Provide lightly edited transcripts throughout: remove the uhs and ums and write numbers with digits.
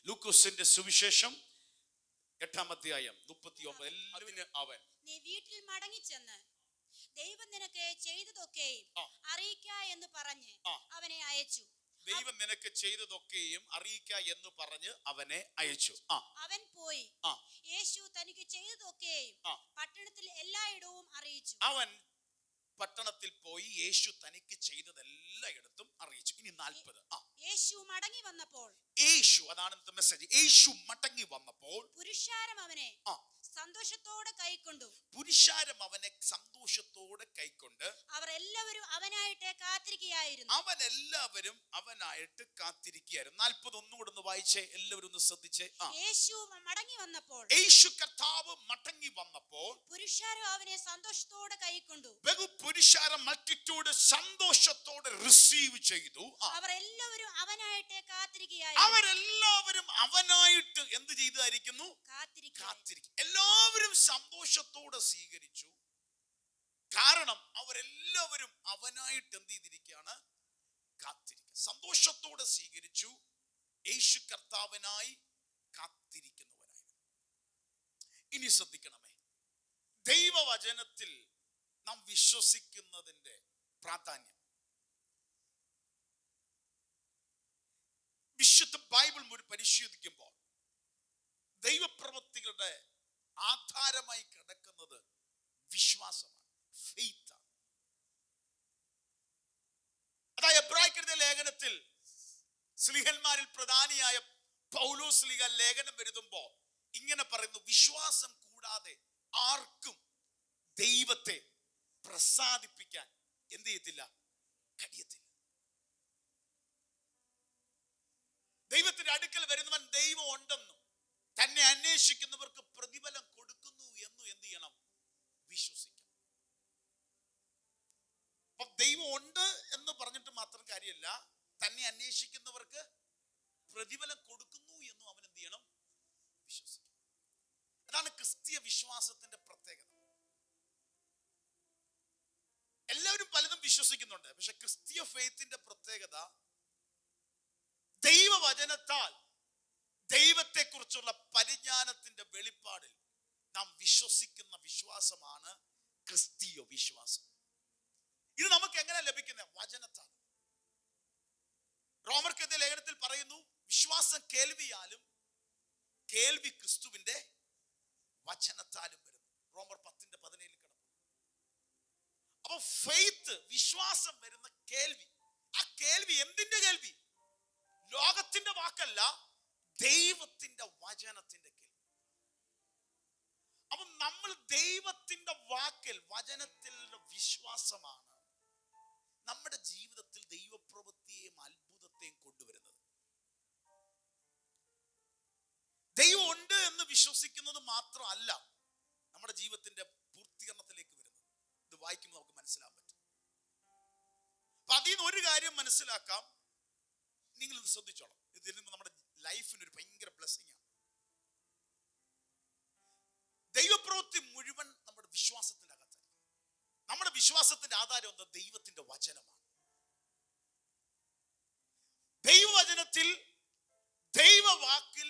ലൂക്കോസിന്റെ സുവിശേഷം 8-ാം അധ്യായം 39. അതിന് അവൻ നീ വീട്ടിൽ മടങ്ങിച്ചെന്ന് ദൈവം നിനക്ക് ചെയ്തതൊക്കെയും അറിയിക്ക എന്ന് പറഞ്ഞ് അവനെ അയച്ചു. ദൈവം നിനക്ക് ചെയ്തതൊക്കെയും അറിയിക്ക എന്ന് പറഞ്ഞ് അവനെ അയച്ചു. അവൻ പോയി യേശു തനിക്ക് ചെയ്തതൊക്കെയും പട്ടണത്തിൽ എല്ലായിടവും അറിയിച്ചു. അവൻ പട്ടണത്തിൽ പോയി യേശു തനിക്ക് ചെയ്തതെല്ലായിടത്തും അറിയിച്ചു. ഇനി 40. യേശു മടങ്ങി വന്നപ്പോൾ, യേശു, അതാണ് മെസ്സേജ്. യേശു മടങ്ങി വന്നപ്പോൾ പുരുഷാരം അവനെ സന്തോഷത്തോടെ കൈക്കൊണ്ടു. പുരുഷാരം അവനെ സന്തോഷത്തോടെ കൈക്കൊണ്ട് അവർ എല്ലാവരും അവനായിട്ട് കാത്തിരിക്കുകയായിരുന്നു. അവനെല്ലാവരും അവനായിട്ട് കാത്തിരിക്കുകയായിരുന്നു. 40 ഒന്നുകൂടെ ഒന്ന് വായിച്ചേ, എല്ലാവരും ഒന്ന് ശ്രദ്ധിച്ചേ. യേശു മടങ്ങി വന്നപ്പോൾ, യേശു കർത്താവ് മടങ്ങി വന്നപ്പോൾ പുരുഷാരം അവനെ സന്തോഷത്തോടെ കൈക്കൊണ്ടു. പുരുഷാരം മൾട്ടിറ്റ്യൂഡ് സന്തോഷത്തോടെ റിസീവ് ചെയ്തു. അവർ എല്ലാവരും അവനായിട്ട് കാത്തിരിക്കുകയായിരുന്നു. അവരെല്ലാവരും അവനായിട്ട് എന്ത് ചെയ്തായിരിക്കുന്നു? കാത്തിരിക്കും. എല്ലാവരും സന്തോഷത്തോടെ സ്വീകരിച്ചു. കാരണം അവരെല്ലാവരും അവനായിട്ട് എന്ത് ചെയ്തിരിക്കുകയാണ്? കാത്തിരിക്കുക. സന്തോഷത്തോടെ സ്വീകരിച്ചു. യേശു കർത്താവിനായി കാത്തിരിക്കുന്നവരായിരുന്നു. ഇനി ശ്രദ്ധിക്കണമേ, ദൈവവചനത്തിൽ നാം വിശ്വസിക്കുന്നതിന്റെ പ്രാധാന്യം. വിശുദ്ധ ബൈബിൾ പരിശോധിക്കുമ്പോൾ ദൈവപ്രവൃത്തികളുടെ ആധാരമായി കിടക്കുന്നത് വിശ്വാസമാണ്, ഫെയ്ത്ത് ആണ്. അതായത് എബ്രായർക്കെഴുതിയ ലേഖനത്തിൽ സ്ലീഹന്മാരിൽ പ്രധാനിയായ പൗലോസ് സ്ലീഹ ലേഖനം എഴുതുമ്പോൾ ഇങ്ങനെ പറയുന്നു: വിശ്വാസം കൂടാതെ ആർക്കും ദൈവത്തെ പ്രസാദിപ്പിക്കാൻ എന്ത് ചെയ്യത്തില്ല? കഴിയത്തില്ല. ദൈവത്തിന്റെ അടുക്കൽ വരുന്നവൻ ദൈവം ഉണ്ടെന്നും തന്നെ അന്വേഷിക്കുന്നവർക്ക് പ്രതിഫലം കൊടുക്കുന്നു എന്നും എന്ത് ചെയ്യണം? വിശ്വസിക്കണം. അപ്പൊ ദൈവം ഉണ്ട് എന്ന് പറഞ്ഞിട്ട് മാത്രം കാര്യമല്ല, തന്നെ അന്വേഷിക്കുന്നവർക്ക് പ്രതിഫലം കൊടുക്കുന്നു എന്നും അവൻ എന്ത് ചെയ്യണം? വിശ്വസിക്കണം. അതാണ് ക്രിസ്തീയ വിശ്വാസത്തിന്റെ പ്രത്യേകത. എല്ലാവരും പലതും വിശ്വസിക്കുന്നുണ്ട്, പക്ഷെ ക്രിസ്തീയ ഫെയ്ത്തിന്റെ പ്രത്യേകത ദൈവവചനത്താൽ ദൈവത്തെ കുറിച്ചുള്ള പരിജ്ഞാനത്തിന്റെ വെളിപ്പാടിൽ നാം വിശ്വസിക്കുന്ന വിശ്വാസമാണ് ക്രിസ്തീയ വിശ്വാസം. ഇത് നമുക്ക് എങ്ങനെ ലഭിക്കുന്നത്? വചനത്താൽ. റോമർക്കെഴുതിയ ലേഖനത്തിൽ പറയുന്നു, വിശ്വാസം കേൾവിയാലും കേൾവി ക്രിസ്തുവിന്റെ വചനത്താലും വരുന്നു. റോമർ 10:17 കിടന്നു. അപ്പൊ ഫെയ്ത്ത്, വിശ്വാസം വരുന്ന കേൾവി. ആ കേൾവി എന്തിന്റെ കേൾവി? ലോകത്തിന്റെ വാക്കല്ല, ദൈവത്തിന്റെ വചനത്തിന്റെ കേൾവി. അപ്പൊ നമ്മൾ ദൈവത്തിന്റെ വാക്കിൽ, വചനത്തിലുള്ള വിശ്വാസമാണ് നമ്മുടെ ജീവിതത്തിൽ ദൈവപ്രവൃത്തിയെയും അത്ഭുതത്തെയും കൊണ്ടുവരുന്നത്. ദൈവം ഉണ്ട് എന്ന് വിശ്വസിക്കുന്നത് മാത്രമല്ല നമ്മുടെ ജീവിതത്തിന്റെ പൂർത്തീകരണത്തിലേക്ക് വരുന്നത്. ഇത് വായിക്കുമ്പോൾ നമുക്ക് മനസ്സിലാക്കാൻ പറ്റും. അപ്പൊ അതിൽ നിന്ന് ഒരു കാര്യം മനസ്സിലാക്കാം, നിങ്ങൾ ഇത് ശ്രദ്ധിച്ചോളാം. ഇതിൽ നിന്ന് നമ്മുടെ ലൈഫിന് ഒരു ഭയങ്കര ബ്ലെസ്സിംഗ് ആണ്. ദൈവപ്രവൃത്തി മുഴുവൻ നമ്മുടെ വിശ്വാസത്തിന്റെ അകത്ത്. നമ്മുടെ വിശ്വാസത്തിന്റെ ആധാരം എന്താ? ദൈവത്തിന്റെ വചനമാണ്. ദൈവവചനത്തിൽ, ദൈവവാക്കിൽ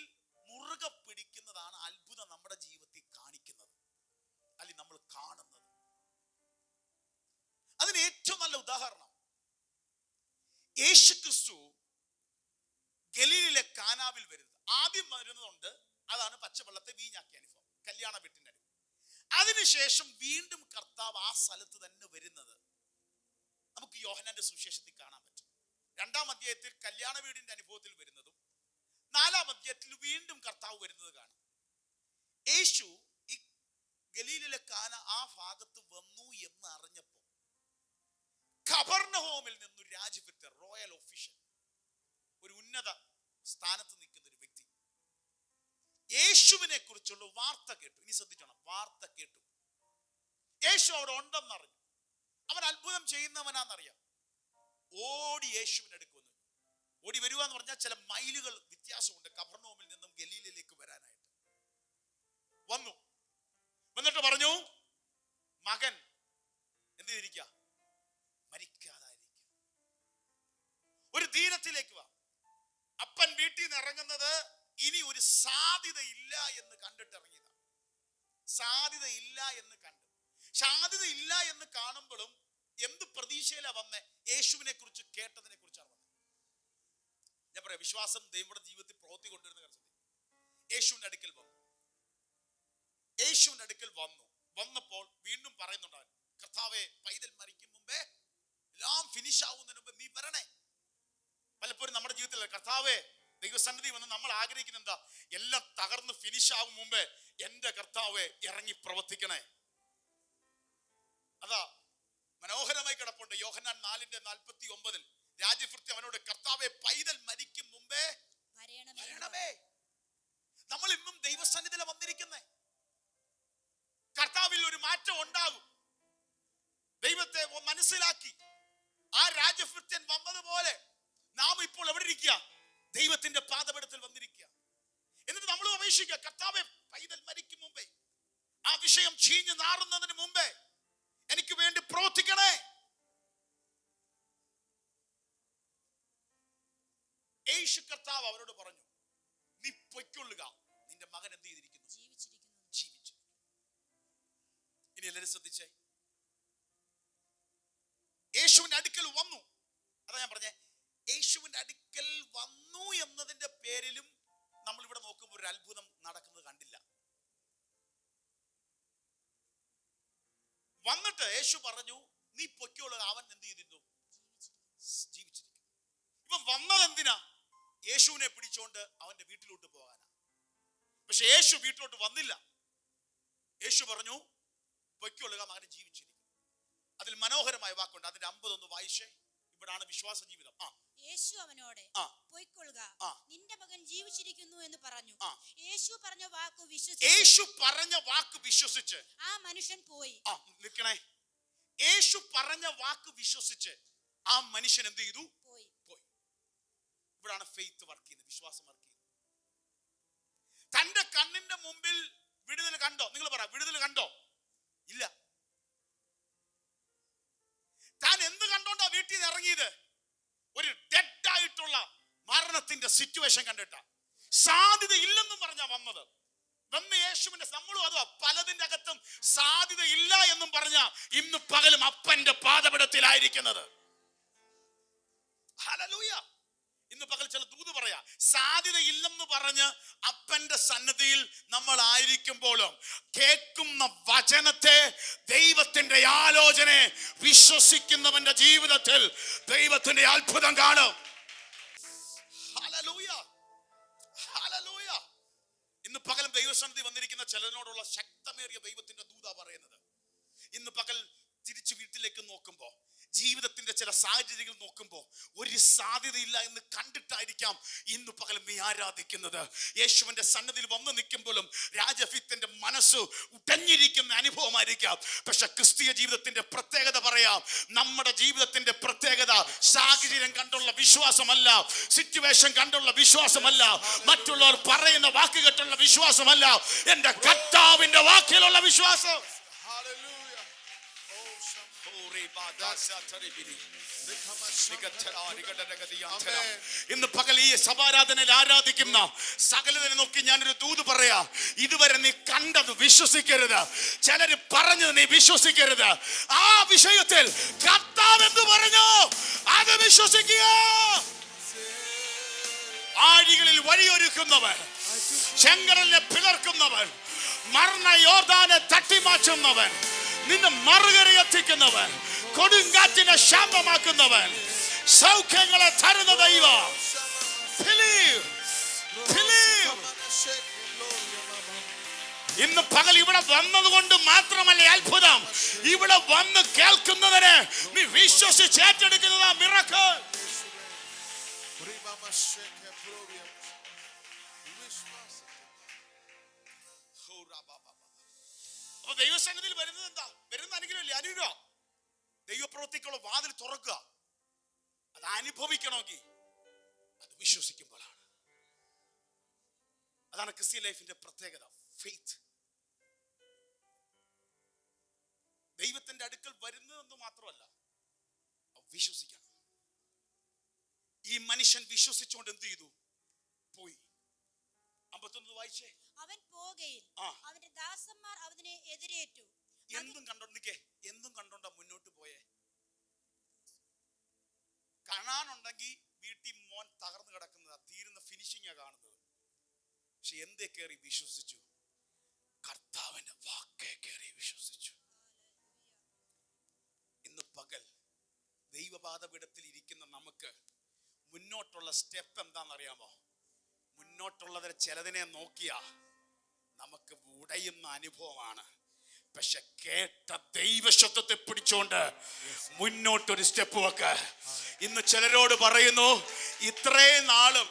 മുറുകെ പിടിക്കുന്നതാണ് അത്ഭുതം നമ്മുടെ ജീവിതത്തിൽ കാണിക്കുന്നത്, അല്ലെങ്കിൽ നമ്മൾ കാണുന്നത്. അതിന് ഏറ്റവും നല്ല ഉദാഹരണം യേശുക്രിസ്തു ഗലീലിലെ കാനാവിൽ വരുന്നത്. ആദ്യം വരുന്നതുണ്ട്, അതാണ് പച്ചവെള്ളത്തെ വീഞ്ഞാക്കിയ അനുഭവം, കല്യാണ വീട്ടിന്റെ അനുഭവം. അതിനുശേഷം വീണ്ടും കർത്താവ് ആ സ്ഥലത്ത് തന്നെ വരുന്നത് നമുക്ക് യോഹന്നാന്റെ സുവിശേഷത്തിൽ കാണാൻ പറ്റും. 2-ാം അധ്യായത്തിൽ കല്യാണ വീടിന്റെ അനുഭവത്തിൽ വരുന്നതും 4-ാം അധ്യായത്തിൽ വീണ്ടും കർത്താവ് വരുന്നത് കാണാം. യേശു ഈ ഗലീലിലെ കാന ആ ഭാഗത്ത് വന്നു എന്ന് അറിഞ്ഞപ്പോൾ കഫർന്നഹൂമിൽ നിന്നു രാജഭൃത്യ, റോയൽ ഒഫീഷ്യൽ, ഒരു ഉന്നത സ്ഥാനത്ത് നിൽക്കുന്ന ഒരു വ്യക്തി യേശുവിനെ കുറിച്ചുള്ള വാർത്ത കേട്ടു. ഇനി ശ്രദ്ധിച്ചോണം, വാർത്ത കേട്ടു. യേശു അവിടെ ഉണ്ടെന്നറിഞ്ഞു. അവൻ അത്ഭുതം ചെയ്യുന്നവനാണെന്നറിയാം. ഓടി യേശുവിന്റെ അടുക്ക് വന്നു. ഓടി വരിക എന്ന് പറഞ്ഞാൽ ചില മൈലുകൾ വ്യത്യാസമുണ്ട് കഫർന്നഹൂമിൽ നിന്നും ഗലീലയിലേക്ക് വരാനായിട്ട്. വന്നു, വന്നിട്ട് പറഞ്ഞു, മകൻ എന്ത് ചെയ്തിരിക്കുക? മരിക്കാതായിരിക്കുക. ഒരു ദീനത്തിലേക്ക് വാ. അപ്പൻ വീട്ടിൽ നിന്ന് ഇറങ്ങുന്നത് ഇനി ഒരു സാധ്യതയില്ല എന്ന് കണ്ടിട്ടിറങ്ങിയതാണ്. സാധ്യതയില്ല എന്ന് കണ്ടു. സാധ്യതയില്ല എന്ന് കാണുമ്പോഴും എന്ത് പ്രതീക്ഷയിലാ വന്നേ? യേശുവിനെ കുറിച്ച് കേട്ടതിനെ കുറിച്ചാണ് വന്നത്. ഞാൻ പറയാം, വിശ്വാസം ദൈവയുടെ ജീവിതത്തിൽ പ്രവൃത്തി കൊണ്ടുവരുന്ന കാര്യം. യേശുവിന്റെ അടുക്കൽ വന്നു. യേശുവിന്റെ അടുക്കൽ വന്നപ്പോൾ വീണ്ടും പറയുന്നുണ്ട്, കർത്താവേ, പൈതൽ മരിക്കും മുമ്പേ, എല്ലാം ഫിനിഷ് ആവുന്നതിന് മുമ്പ് നീ വരണേ. പലപ്പോഴും നമ്മുടെ ജീവിതത്തിൽ കർത്താവേ, ദൈവസന്നിധി വന്ന് നമ്മൾ ആഗ്രഹിക്കുന്ന എന്താ? എല്ലാം തകർന്ന് ഫിനിഷ് ആവും മുമ്പേ എന്റെ കർത്താവേ ഇറങ്ങി പ്രവർത്തിക്കണേ. അതാ മനോഹരമായി കിടപ്പുണ്ട്. യോഹന്നാൻ 4:49 രാജഭൃത്യം അവനോട്, കർത്താവേ, പൈതൽ മരിക്കും മുമ്പേ വരണമേ. നമ്മൾ ഇന്നും ദൈവസന്നിധിയില വന്നിരിക്കുന്നേ. കർത്താവിൽ ഒരു മാറ്റം ഉണ്ടാകും. ദൈവത്തെ മനസ്സിലാക്കി ആ രാജഭൃത്യൻ വന്നതുപോലെ നാം ഇപ്പോൾ എവിടെ ഇരിക്കുക? ദൈവത്തിന്റെ പാദപീഠത്തിൽ വന്നിരിക്കുക. എന്നിട്ട് നമ്മൾ അപേക്ഷിക്കുക, കർത്താവേ, പൈതൽ മരിക്കും മുമ്പേ, ആ വിഷയം ചീഞ്ഞു നാറുന്നതിന് മുമ്പേ എനിക്ക് വേണ്ടി പ്രവർത്തിക്കണേ. യേശു കർത്താവ് അവരോട് പറഞ്ഞു, നീ പൊയ്ക്കൊള്ളുക, നിന്റെ മകൻ എന്ത് ചെയ്തിരിക്കുന്നു? ജീവിച്ചു. ഇനി എല്ലാവരും ശ്രദ്ധിച്ചേ. യേശുവിന്റെ അടുക്കൽ വന്നു. അതാ ഞാൻ പറഞ്ഞേ, യേശുവിന്റെ അടുക്കൽ വന്നു എന്നതിന്റെ പേരിലും നമ്മൾ ഇവിടെ നോക്കുമ്പോൾ ഒരു അത്ഭുതം നടക്കുന്നത് കണ്ടില്ല. വന്നിട്ട് യേശു പറഞ്ഞു, നീ പൊയ്ക്കൊള്ളുക, അവൻ എന്ത് ചെയ്തിരുന്നു? ജീവിച്ചിരിക്കുന്നു. ഇപ്പൊ വന്നത് എന്തിനാ? യേശുവിനെ പിടിച്ചോണ്ട് അവന്റെ വീട്ടിലോട്ട് പോകാനാ. പക്ഷെ യേശു വീട്ടിലോട്ട് വന്നില്ല. യേശു പറഞ്ഞു, പൊയ്ക്കൊള്ളുക, മകനെ ജീവിച്ചിരിക്കും. അതിൽ മനോഹരമായ വാക്കുണ്ട്. അതിന്റെ 50 വായിച്ചേ. ഇവിടാണ് വിശ്വാസ ജീവിതം. യേശു അവനോട്, പൊയ്ക്കൊള്ളുക, നിന്റെ മകൻ ജീവിച്ചിരിക്കുന്നു എന്ന് പറഞ്ഞു. യേശു പറഞ്ഞ വാക്ക് വിശ്വസിച്ച് ആ മനുഷ്യൻ പോയി. നിൽക്കണേ. യേശു പറഞ്ഞ വാക്ക് വിശ്വസിച്ച് ആ മനുഷ്യൻ എന്ത് ചെയ്തു? പോയി. ഇവിടാണ് ഫെയ്ത്ത് വർക്ക് ചെയ്യുന്നത്, വിശ്വാസം വർക്ക് ചെയ്യുന്നത്. തന്റെ കണ്ണിന്റെ മുമ്പിൽ വിടുതൽ കണ്ടോ? നിങ്ങൾ പറ, വിടുതൽ കണ്ടോ? ഇല്ല. താൻ എന്ത് കണ്ടോണ്ടാ വീട്ടിൽ നിന്ന് ഇറങ്ങിയത്? ഒരു ഡെഡ് ആയിട്ടുള്ള മരണത്തിന്റെ സിറ്റുവേഷൻ കണ്ടിട്ടാ. സാധ്യത ഇല്ലെന്നും പറഞ്ഞാ വന്നത്. വന്ന് യേശുവിന്റെ, നമ്മളും അതോ പലതിന്റെ അകത്തും സാധ്യത ഇല്ല എന്നും പറഞ്ഞ ഇന്ന് പകലും അപ്പന്റെ പാദപീഠത്തിലായിരിക്കുന്നത്. ഹല്ലേലൂയ. ഇന്ന് പകൽ ചില ദൂത് പറയാ, സാധ്യത ഇല്ലെന്ന് പറഞ്ഞ് അപ്പന്റെ സന്നിധിയിൽ നമ്മൾ ആയിരിക്കുമ്പോഴും കേൾക്കുന്ന വചനത്തെ, ദൈവത്തിന്റെ ആലോചനയെ വിശ്വസിക്കുന്നവന്റെ ജീവിതത്തിൽ ദൈവത്തിന്റെ അത്ഭുതം കാണും. Hallelujah, hallelujah. ഇന്ന് പകലും ദൈവസന്നിധി വന്നിരിക്കുന്ന ചിലരോടുള്ള ശക്തമേറിയ ദൈവത്തിന്റെ ദൂതാ പറയുന്നത്. ഇന്ന് പകൽ തിരിച്ചു വീട്ടിലേക്ക് നോക്കുമ്പോ, ജീവിതത്തിന്റെ ചില സാഹചര്യങ്ങൾ നോക്കുമ്പോൾ ഒരു സാധ്യതയില്ല എന്ന് കണ്ടിട്ടായിരിക്കാം ഇന്ന് പകലും നീ ആരാധിക്കുന്നത്. യേശുവിന്റെ സന്നിധിയിൽ വന്ന് നിൽക്കുമ്പോഴും രാജഭൃത്യന്റെ മനസ്സ് ഉടഞ്ഞിരിക്കുന്ന അനുഭവമായിരിക്കാം. പക്ഷെ ക്രിസ്തീയ ജീവിതത്തിന്റെ പ്രത്യേകത പറയാം. നമ്മുടെ ജീവിതത്തിന്റെ പ്രത്യേകത സാഹചര്യം കണ്ടുള്ള വിശ്വാസമല്ല, സിറ്റുവേഷൻ കണ്ടുള്ള വിശ്വാസമല്ല, മറ്റുള്ളവർ പറയുന്ന വാക്ക് കേട്ടുള്ള വിശ്വാസമല്ല, എന്റെ കർത്താവിന്റെ വാക്കിലുള്ള വിശ്വാസം. ഇന്ന് പകൽ ഈ സഭാരാധനയിൽ ആരാധിക്കുന്ന സകലതിനെ നോക്കി ഞാനൊരു ദൂത് പറയാ. ഇതുവരെ നീ കണ്ടത് വിശ്വസിക്കരുത്, ചിലര് പറഞ്ഞത് നീ വിശ്വസിക്കരുത്. ആ വിഷയത്തിൽ കർത്താവ് എന്ത് പറഞ്ഞു അത് വിശ്വസിക്കുക. ആഴികളിൽ വഴിയൊരുക്കുന്നവൻ, ചെങ്കടലിനെ പിളർക്കുന്നവൻ, മരണ യോർദാനെ തട്ടിമാറ്റുന്നവൻ, നിന്നെ മറുകരയെത്തിക്കുന്നവൻ, കൊടുങ്കാറ്റിനെ ശാന്തമാക്കുന്നവൻ, സൗഖ്യങ്ങളെ തരുന്ന ദൈവം. ഇന്ന് പകൽ ഇവിടെ വന്നതുകൊണ്ട് മാത്രമല്ല അത്ഭുതം, ഇവിടെ വന്ന് കേൾക്കുന്നതിന് നീ വിശ്വസിച്ച് ഏറ്റെടുക്കുന്നതാ മിറക്കിൾ. അപ്പൊ ദൈവസന്നിധിയിൽ വരുന്നത് എന്താ? വരുന്ന അനുഗ്രഹമില്ലേ? അനുഗ്രഹം. ദൈവപ്രവൃത്തിക്കുള്ള വാതിൽ തുറക്കുക. അത് അനുഭവിക്കണമെങ്കിൽ അത് വിശ്വസിക്കുമ്പോഴാണ്. അതാണ് ക്രിസ്ത്യൻ ലൈഫിന്റെ പ്രത്യേകത, ഫെയ്ത്ത്. ദൈവത്തിന്റെ അടുക്കൽ വരുന്നതെന്ന് മാത്രമല്ല, വിശ്വസിക്കണം. ഈ മനുഷ്യൻ വിശ്വസിച്ചുകൊണ്ട് എന്ത് ചെയ്തു? പോയി. വായിച്ചേ. അവൻ പോകയിൽ അവന്റെ ദാസന്മാർ അവനെ എതിരേറ്റു. എന്തും കണ്ടോണ്ടിരിക്കേ, എന്തും കണ്ടോണ്ടാ മുന്നോട്ട് പോയേ. കാണാനുണ്ടെങ്കിൽ വീട്ടിൽ മോൻ തകർന്നു കിടക്കുന്നതാ, തീരുന്ന ഫിനിഷിംഗാ കാണുന്നത്. പക്ഷെ എന്തേ കയറി വിശ്വസിച്ചു? കർത്താവിന്റെ വാക്കേ കയറി വിശ്വസിച്ചു. ഇന്ന് പകൽ ദൈവപാദപീഠത്തിൽ ഇരിക്കുന്ന നമുക്ക് മുന്നോട്ടുള്ള സ്റ്റെപ്പ് എന്താണെന്നറിയാമോ? മുന്നോട്ടുള്ളതിന് ചിലതിനെ നോക്കിയാ നമുക്ക് ഉടയുന്ന അനുഭവമാണ്. പക്ഷെ കേട്ട ദൈവശബ്ദത്തെ പിടിച്ചോണ്ട് മുന്നോട്ടൊരു സ്റ്റെപ്പ് വെക്ക. ഇന്ന് ചിലരോട് പറയുന്നു, ഇത്രയും നാളും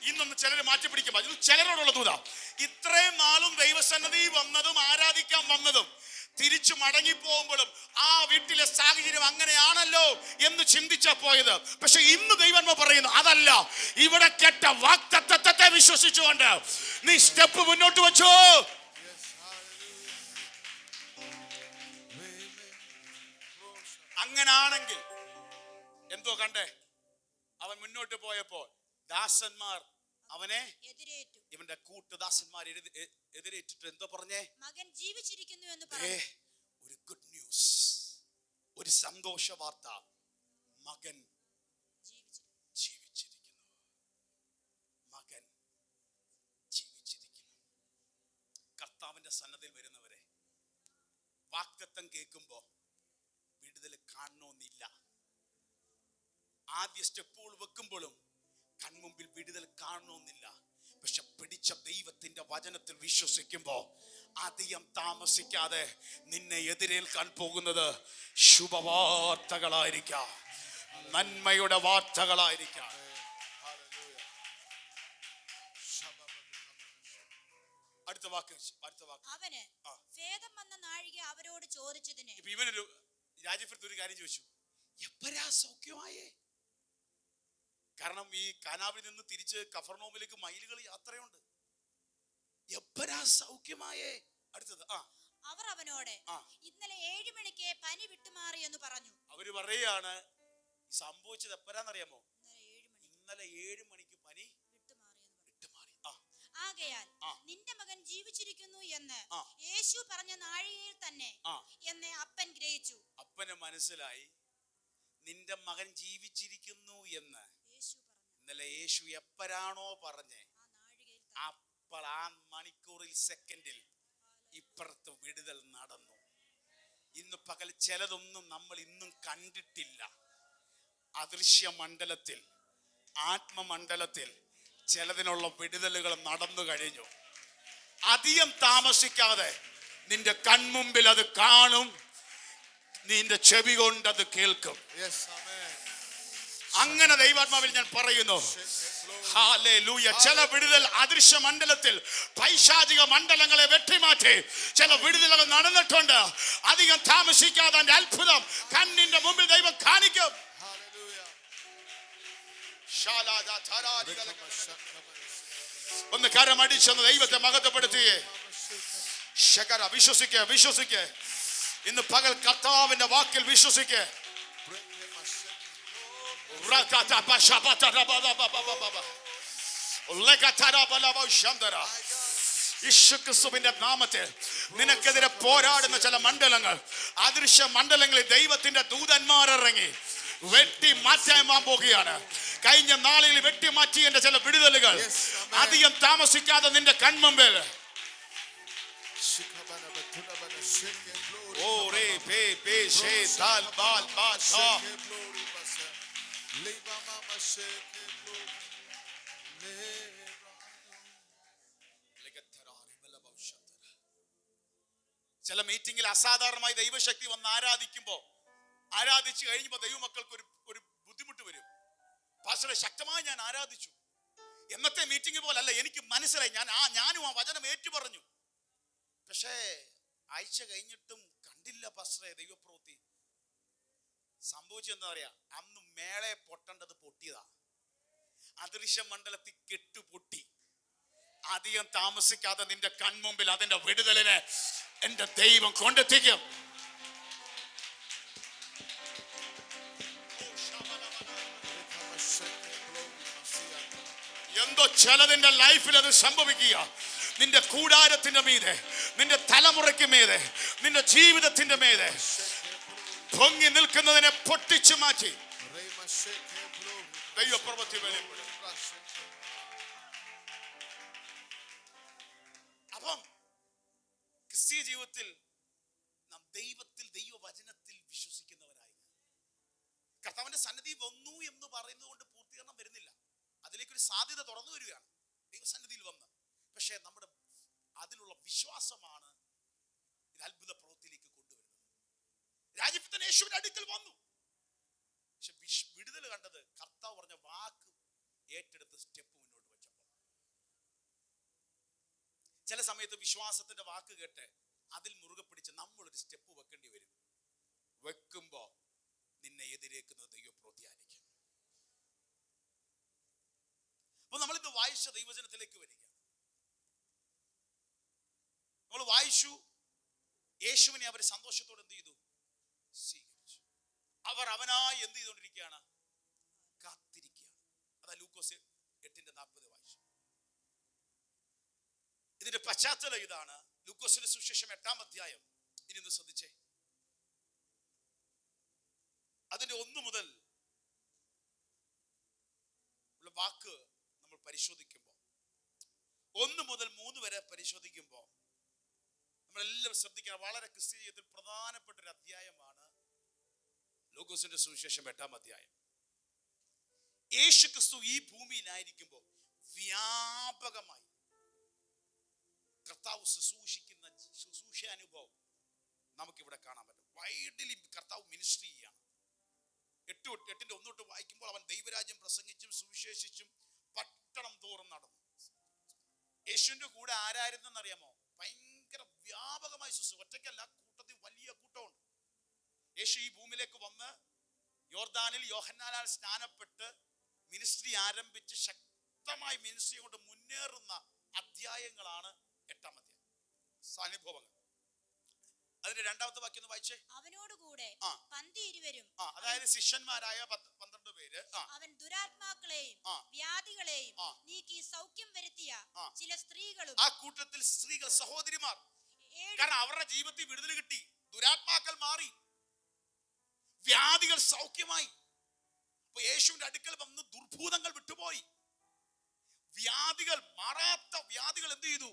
ഇന്നൊന്ന് ചിലര് മാറ്റി പിടിക്കുമ്പോ ഇത് ചിലരോടുള്ള ദൂത. ഇത്രയും നാളും ദൈവസന്നിധി വന്നതും ആരാധിക്കാൻ വന്നതും തിരിച്ചു മടങ്ങി പോകുമ്പോഴും ആ വീട്ടിലെ സാഹചര്യം അങ്ങനെയാണല്ലോ എന്ന് ചിന്തിച്ചാ പോയത്. പക്ഷെ ഇന്ന് ദൈവം പറയുന്നു, അതല്ല, ഇവിടെ കേട്ട വാഗ്ദത്തത്തെ വിശ്വസിച്ചുകൊണ്ട് നീ സ്റ്റെപ്പ് മുന്നോട്ട് വെച്ചോ. അങ്ങനാണെങ്കിൽ എന്തോ കണ്ടേ, അവൻ മുന്നോട്ട് പോയപ്പോൾ ദാസന്മാർ അവനെ എതിരേറ്റു. ഇവന്റെ കൂട്ടുദാസന്മാർ എതിരേറ്റിട്ട് എന്തോ പറഞ്ഞേ? മകൻ ജീവിച്ചിരിക്കുന്നു എന്ന് പറഞ്ഞു. ഒരു ഗുഡ് ന്യൂസ്, ഒരു സന്തോഷ വാർത്ത. മകൻ ജീവിച്ചിരിക്കുന്നു. മകൻ ജീവിച്ചിരിക്കുന്നു. കർത്താവിന്റെ സന്നദ്ധയിൽ വരുന്നവരെ, വാഗ്ദത്തം കേൾക്കുമ്പോ വിടുതൽ കാണണമെന്നില്ല. ആദ്യ സ്റ്റെപ്പുകൾ വെക്കുമ്പോഴും കൺമുമ്പിൽ വിടുതൽ കാണണമെന്നില്ല. പക്ഷെ പിടിച്ച ദൈവത്തിന്റെ വചനത്തിൽ വിശ്വസിക്കുമ്പോ അധികം താമസിക്കാതെ നിന്നെ എതിരേൽക്കാൻ പോകുന്നത് ശുഭവാർത്തകളായിരിക്കാം, നന്മയുടെ വാർത്തകളായിരിക്കാം. അടുത്ത വാക്ക്. അവന് വേദം വന്ന നാഴിക അവരോട് ചോദിച്ചതിന് ഇവനൊരു രാജഫലത്ത് ഒരു കാര്യം ചോദിച്ചു, എപ്പരാ സൗഖ്യമായേ? കാരണം ഈ കാനാവിൽ നിന്ന് തിരിച്ച് കഫർനോമിലേക്ക് മൈലുകൾ യാത്രയുണ്ട്. എപ്പരാ സൗഖ്യമായേ? അടുത്തത് അവർ അവനോട് ഇന്നലെ 7 മണിക്ക് പനി വിട്ടുമാറി എന്ന് പറഞ്ഞു. അവര് പറയാണ് സംഭവിച്ചത് എപ്പരാന്നറിയാമോ? ഇന്നലെ 7 മണിക്ക് പനി വിട്ടുമാറി. ആകയാൽ നിന്റെ മകൻ ജീവിച്ചിരിക്കുന്നു എന്ന് യേശു പറഞ്ഞ നാഴികയിൽ തന്നെ എന്ന് അപ്പൻ ഗ്രഹിച്ചു. അപ്പന് മനസ്സിലായി നിന്റെ മകൻ ജീവിച്ചിരിക്കുന്നു എന്ന് ഇന്നലെ യേശു എപ്പോഴാണോ പറഞ്ഞേ, അപ്പോൾ ആ മണിക്കൂറിൽ, സെക്കൻഡിൽ ഇപ്പുറത്ത് വിടുതൽ നടന്നു. ഇന്ന് പകൽ ചിലതൊന്നും നമ്മൾ ഇന്നും കണ്ടിട്ടില്ല. അദൃശ്യ മണ്ഡലത്തിൽ, ആത്മമണ്ഡലത്തിൽ ചിലതിനുള്ള വിടുതലുകൾ നടന്നു കഴിഞ്ഞു. അധികം താമസിക്കാതെ നിന്റെ കൺമുമ്പിൽ അത് കാണും, നിന്റെ ചെവി കൊണ്ട് അത് കേൾക്കും. അങ്ങനെ ദൈവാത്മാവിൽ ഞാൻ പറയുന്നു, ഹല്ലേലൂയ. ചില വിടുതൽ അദൃശ്യ മണ്ഡലത്തിൽ പൈശാചിക മണ്ഡലങ്ങളെ വെട്ടിമാറ്റി ചില വിടുതലുകൾ നടന്നിട്ടുണ്ട്. അധികം താമസിക്കാതെ അതിന്റെ അത്ഭുതം കണ്ണിന്റെ മുമ്പിൽ ദൈവം കാണിക്കും. ഒന്ന് കരമടിച്ചെന്ന് ദൈവത്തെ മഹത്വപ്പെടുത്തിയേ. വിശ്വസിക്കേ. ഇന്ന് പകൽ കർത്താവിന്റെ വാക്കിൽ വിശ്വസിക്കേ. യേശുക്രിസ്തുവിന്റെ നാമത്തിൽ നിനക്കെതിരെ പോരാടുന്ന ചില മണ്ഡലങ്ങൾ, അദൃശ്യ മണ്ഡലങ്ങളിൽ ദൈവത്തിന്റെ ദൂതന്മാരിറങ്ങി വെട്ടി മാറ്റാൻ പോകുകയാണ്. കഴിഞ്ഞ നാളുകളിൽ വെട്ടിമാറ്റിയ ചില വിടുതലുകൾ അധികം താമസിക്കാതെ നിന്റെ കൺമുമ്പിൽ ചില മീറ്റിംഗിൽ അസാധാരണമായി ദൈവശക്തി വന്ന് ആരാധിച്ചു കഴിയുമ്പോൾ ദൈവമക്കൾക്ക് ഒരു ബുദ്ധിമുട്ട് വരും. പാസ്റ്ററെ, ശക്തമായി ഞാൻ ആരാധിച്ചു, എന്നത്തെ മീറ്റിംഗ് പോലല്ല. എനിക്ക് മനസ്സിലായി, ഞാനും ആ വചനം ഏറ്റു പറഞ്ഞു. പക്ഷേ ആഴ്ച കഴിഞ്ഞിട്ടും കണ്ടില്ല പാസ്റ്ററെ ദൈവപ്രവൃത്തി. സംഭവിച്ചെന്താ പറയാ, അന്ന് മേളെ പൊട്ടേണ്ടത് പൊട്ടിയതാ. അദൃശ്യ മണ്ഡലത്തിൽ കെട്ടുപൊട്ടി. അധികം താമസിക്കാതെ നിന്റെ കൺമുമ്പിൽ അതിന്റെ വിടുതലിനെ എന്റെ ദൈവം കൊണ്ടെത്തിക്കും. എന്തോ ചിലതിന്റെ ലൈഫിൽ അത് സംഭവിക്കുക. നിന്റെ കൂടാരത്തിന്റെ മീതെ, നിന്റെ തലമുറയ്ക്ക് മീതെ, നിന്റെ ജീവിതത്തിന്റെ മീതെ പൊങ്ങി നിൽക്കുന്നതിനെ പൊട്ടിച്ചു മാറ്റി ദൈവപ്രവൃത്തി വെളിപ്പെടും. അപ്പം ക്രിസ്തീയ ജീവിതത്തിൽ നാം ദൈവത്തിൽ, ദൈവവചനത്തിൽ വിശ്വസിക്കുന്നവരായി. കർത്താവിന്റെ സന്നിധി വന്നു എന്ന് പറയുന്നത് കൊണ്ട് പൂർത്തീകരണം വരുന്നില്ല. അതിലേക്കൊരു സാധ്യത തുറന്നു വരികയാണ് ദൈവസന്നിധിയിൽ വന്ന്. പക്ഷേ നമ്മുടെ അതിലുള്ള വിശ്വാസമാണ് ഇത് അത്ഭുത പ്രവൃത്തിയിലേക്ക് കൊണ്ടുവരുന്നത്. രാജപുത്രൻ യേശുവിന്റെ അടുക്കൽ വന്നു. പക്ഷെ വിടുതൽ കണ്ടത് കർത്താവ് പറഞ്ഞ വാക്ക് ഏറ്റെടുത്ത് സ്റ്റെപ്പ് മുന്നോട്ട് വെച്ചപ്പോൾ. ചില സമയത്ത് വിശ്വാസത്തിന്റെ വാക്ക് കേട്ട് അതിൽ മുറുകെ പിടിച്ച് നമ്മളൊരു സ്റ്റെപ്പ് വെക്കേണ്ടി വരും. വെക്കുമ്പോ നിന്നെ എതിരേക്കുന്നത് ദൈവപ്രവൃത്തിയായിരിക്കും. അപ്പൊ നമ്മളിത് വായിച്ച ദൈവജനത്തിലേക്ക് വരിക. നമ്മൾ വായിച്ചു, യേശുവിനെ അവർ സന്തോഷത്തോടെ എന്ത് ചെയ്തു? സ്വീകരിച്ചു. അവർ അവനായി എന്ത് ചെയ്തുകൊണ്ടിരിക്കുകയാണ്? കാത്തിരിക്കുകയാണ്. അതാ ലൂക്കോസ് 8:40 വായിച്ചു. ഇതിന്റെ പശ്ചാത്തലം ഇതാണ്. ലൂക്കോസിന്റെ സുവിശേഷം 8-ാം അധ്യായം. ഇനി ഒന്ന് ശ്രദ്ധിച്ചേ. അതിന്റെ 1 മുതൽ ഉള്ള വാക്ക് നമ്മൾ പരിശോധിക്കുമ്പോൾ, 1 മുതൽ 3 വരെ പരിശോധിക്കുമ്പോൾ നമ്മളെല്ലാവരും ശ്രദ്ധിക്കണം. വളരെ ക്രിസ്തീയ ജീവിതത്തിൽ പ്രധാനപ്പെട്ട ഒരു അധ്യായമാണ് ലൂക്കോസിന്റെ സുവിശേഷം 8-ാം അധ്യായം. യേശു ക്രിസ്തു ഈ ഭൂമിയിലായിരിക്കുമ്പോൾ വ്യാപകമായി കർത്താവ് ശുശ്രൂഷിക്കുന്ന ശുശ്രൂഷാനുഭവം നമുക്കിവിടെ കാണാൻ പറ്റും. വൈഡ്ലി കർത്താവ് മിനിസ്ട്രി ചെയ്യാണ്. 8:1 തൊട്ട് വായിക്കുമ്പോൾ അവൻ ദൈവരാജ്യം പ്രസംഗിച്ചും സുവിശേഷിച്ചും പട്ടണം തോറും നടന്നു. യേശുവിന്റെ കൂടെ ആരായിരുന്നെന്നറിയാമോ? ഭയങ്കര വ്യാപകമായി ശുശ്രൂഷ. ഒറ്റയ്ക്കല്ല, കൂട്ടത്തിൽ വലിയ കൂട്ടമുണ്ട്. യേശു ഈ ഭൂമിയിലേക്ക് വന്ന് യോർദാനിൽ യോഹന്നാനാൽ സ്നാനപ്പെട്ട് മിനിസ്ട്രി ആരംഭിച്ച് ശക്തമായി മിനിസ്ട്രി കൊണ്ട് മുന്നേറുന്ന അധ്യായങ്ങളാണ് 8-ാം അധ്യായം. സാനുഭവങ്ങൾ. അതിന്റെ 2-ാമത്തെ വാക്യം ഒന്ന് വായിച്ചേ. അവനോടുകൂടെ 12 അതായത് ശിഷ്യന്മാരായ 12 പേര് അവൻ ദുരാത്മാക്കളെയും വ്യാധികളെയും നീക്കി സൗഖ്യം വരുത്തിയ ചില സ്ത്രീകളും. ആ കൂട്ടത്തിൽ സ്ത്രീകൾ, സഹോദരിമാർ. കാരണം അവരുടെ ജീവിതത്തിൽ വിടുതൽ കിട്ടി. ദുരാത്മാക്കൾ മാറി, വ്യാധികൾ സൗഖ്യമായി. അപ്പൊ യേശുവിന്റെ അടുക്കൽ വന്ന് ദുർഭൂതങ്ങൾ വിട്ടുപോയി. വ്യാധികൾ, മാറാത്ത വ്യാധികൾ എന്ത് ചെയ്തു?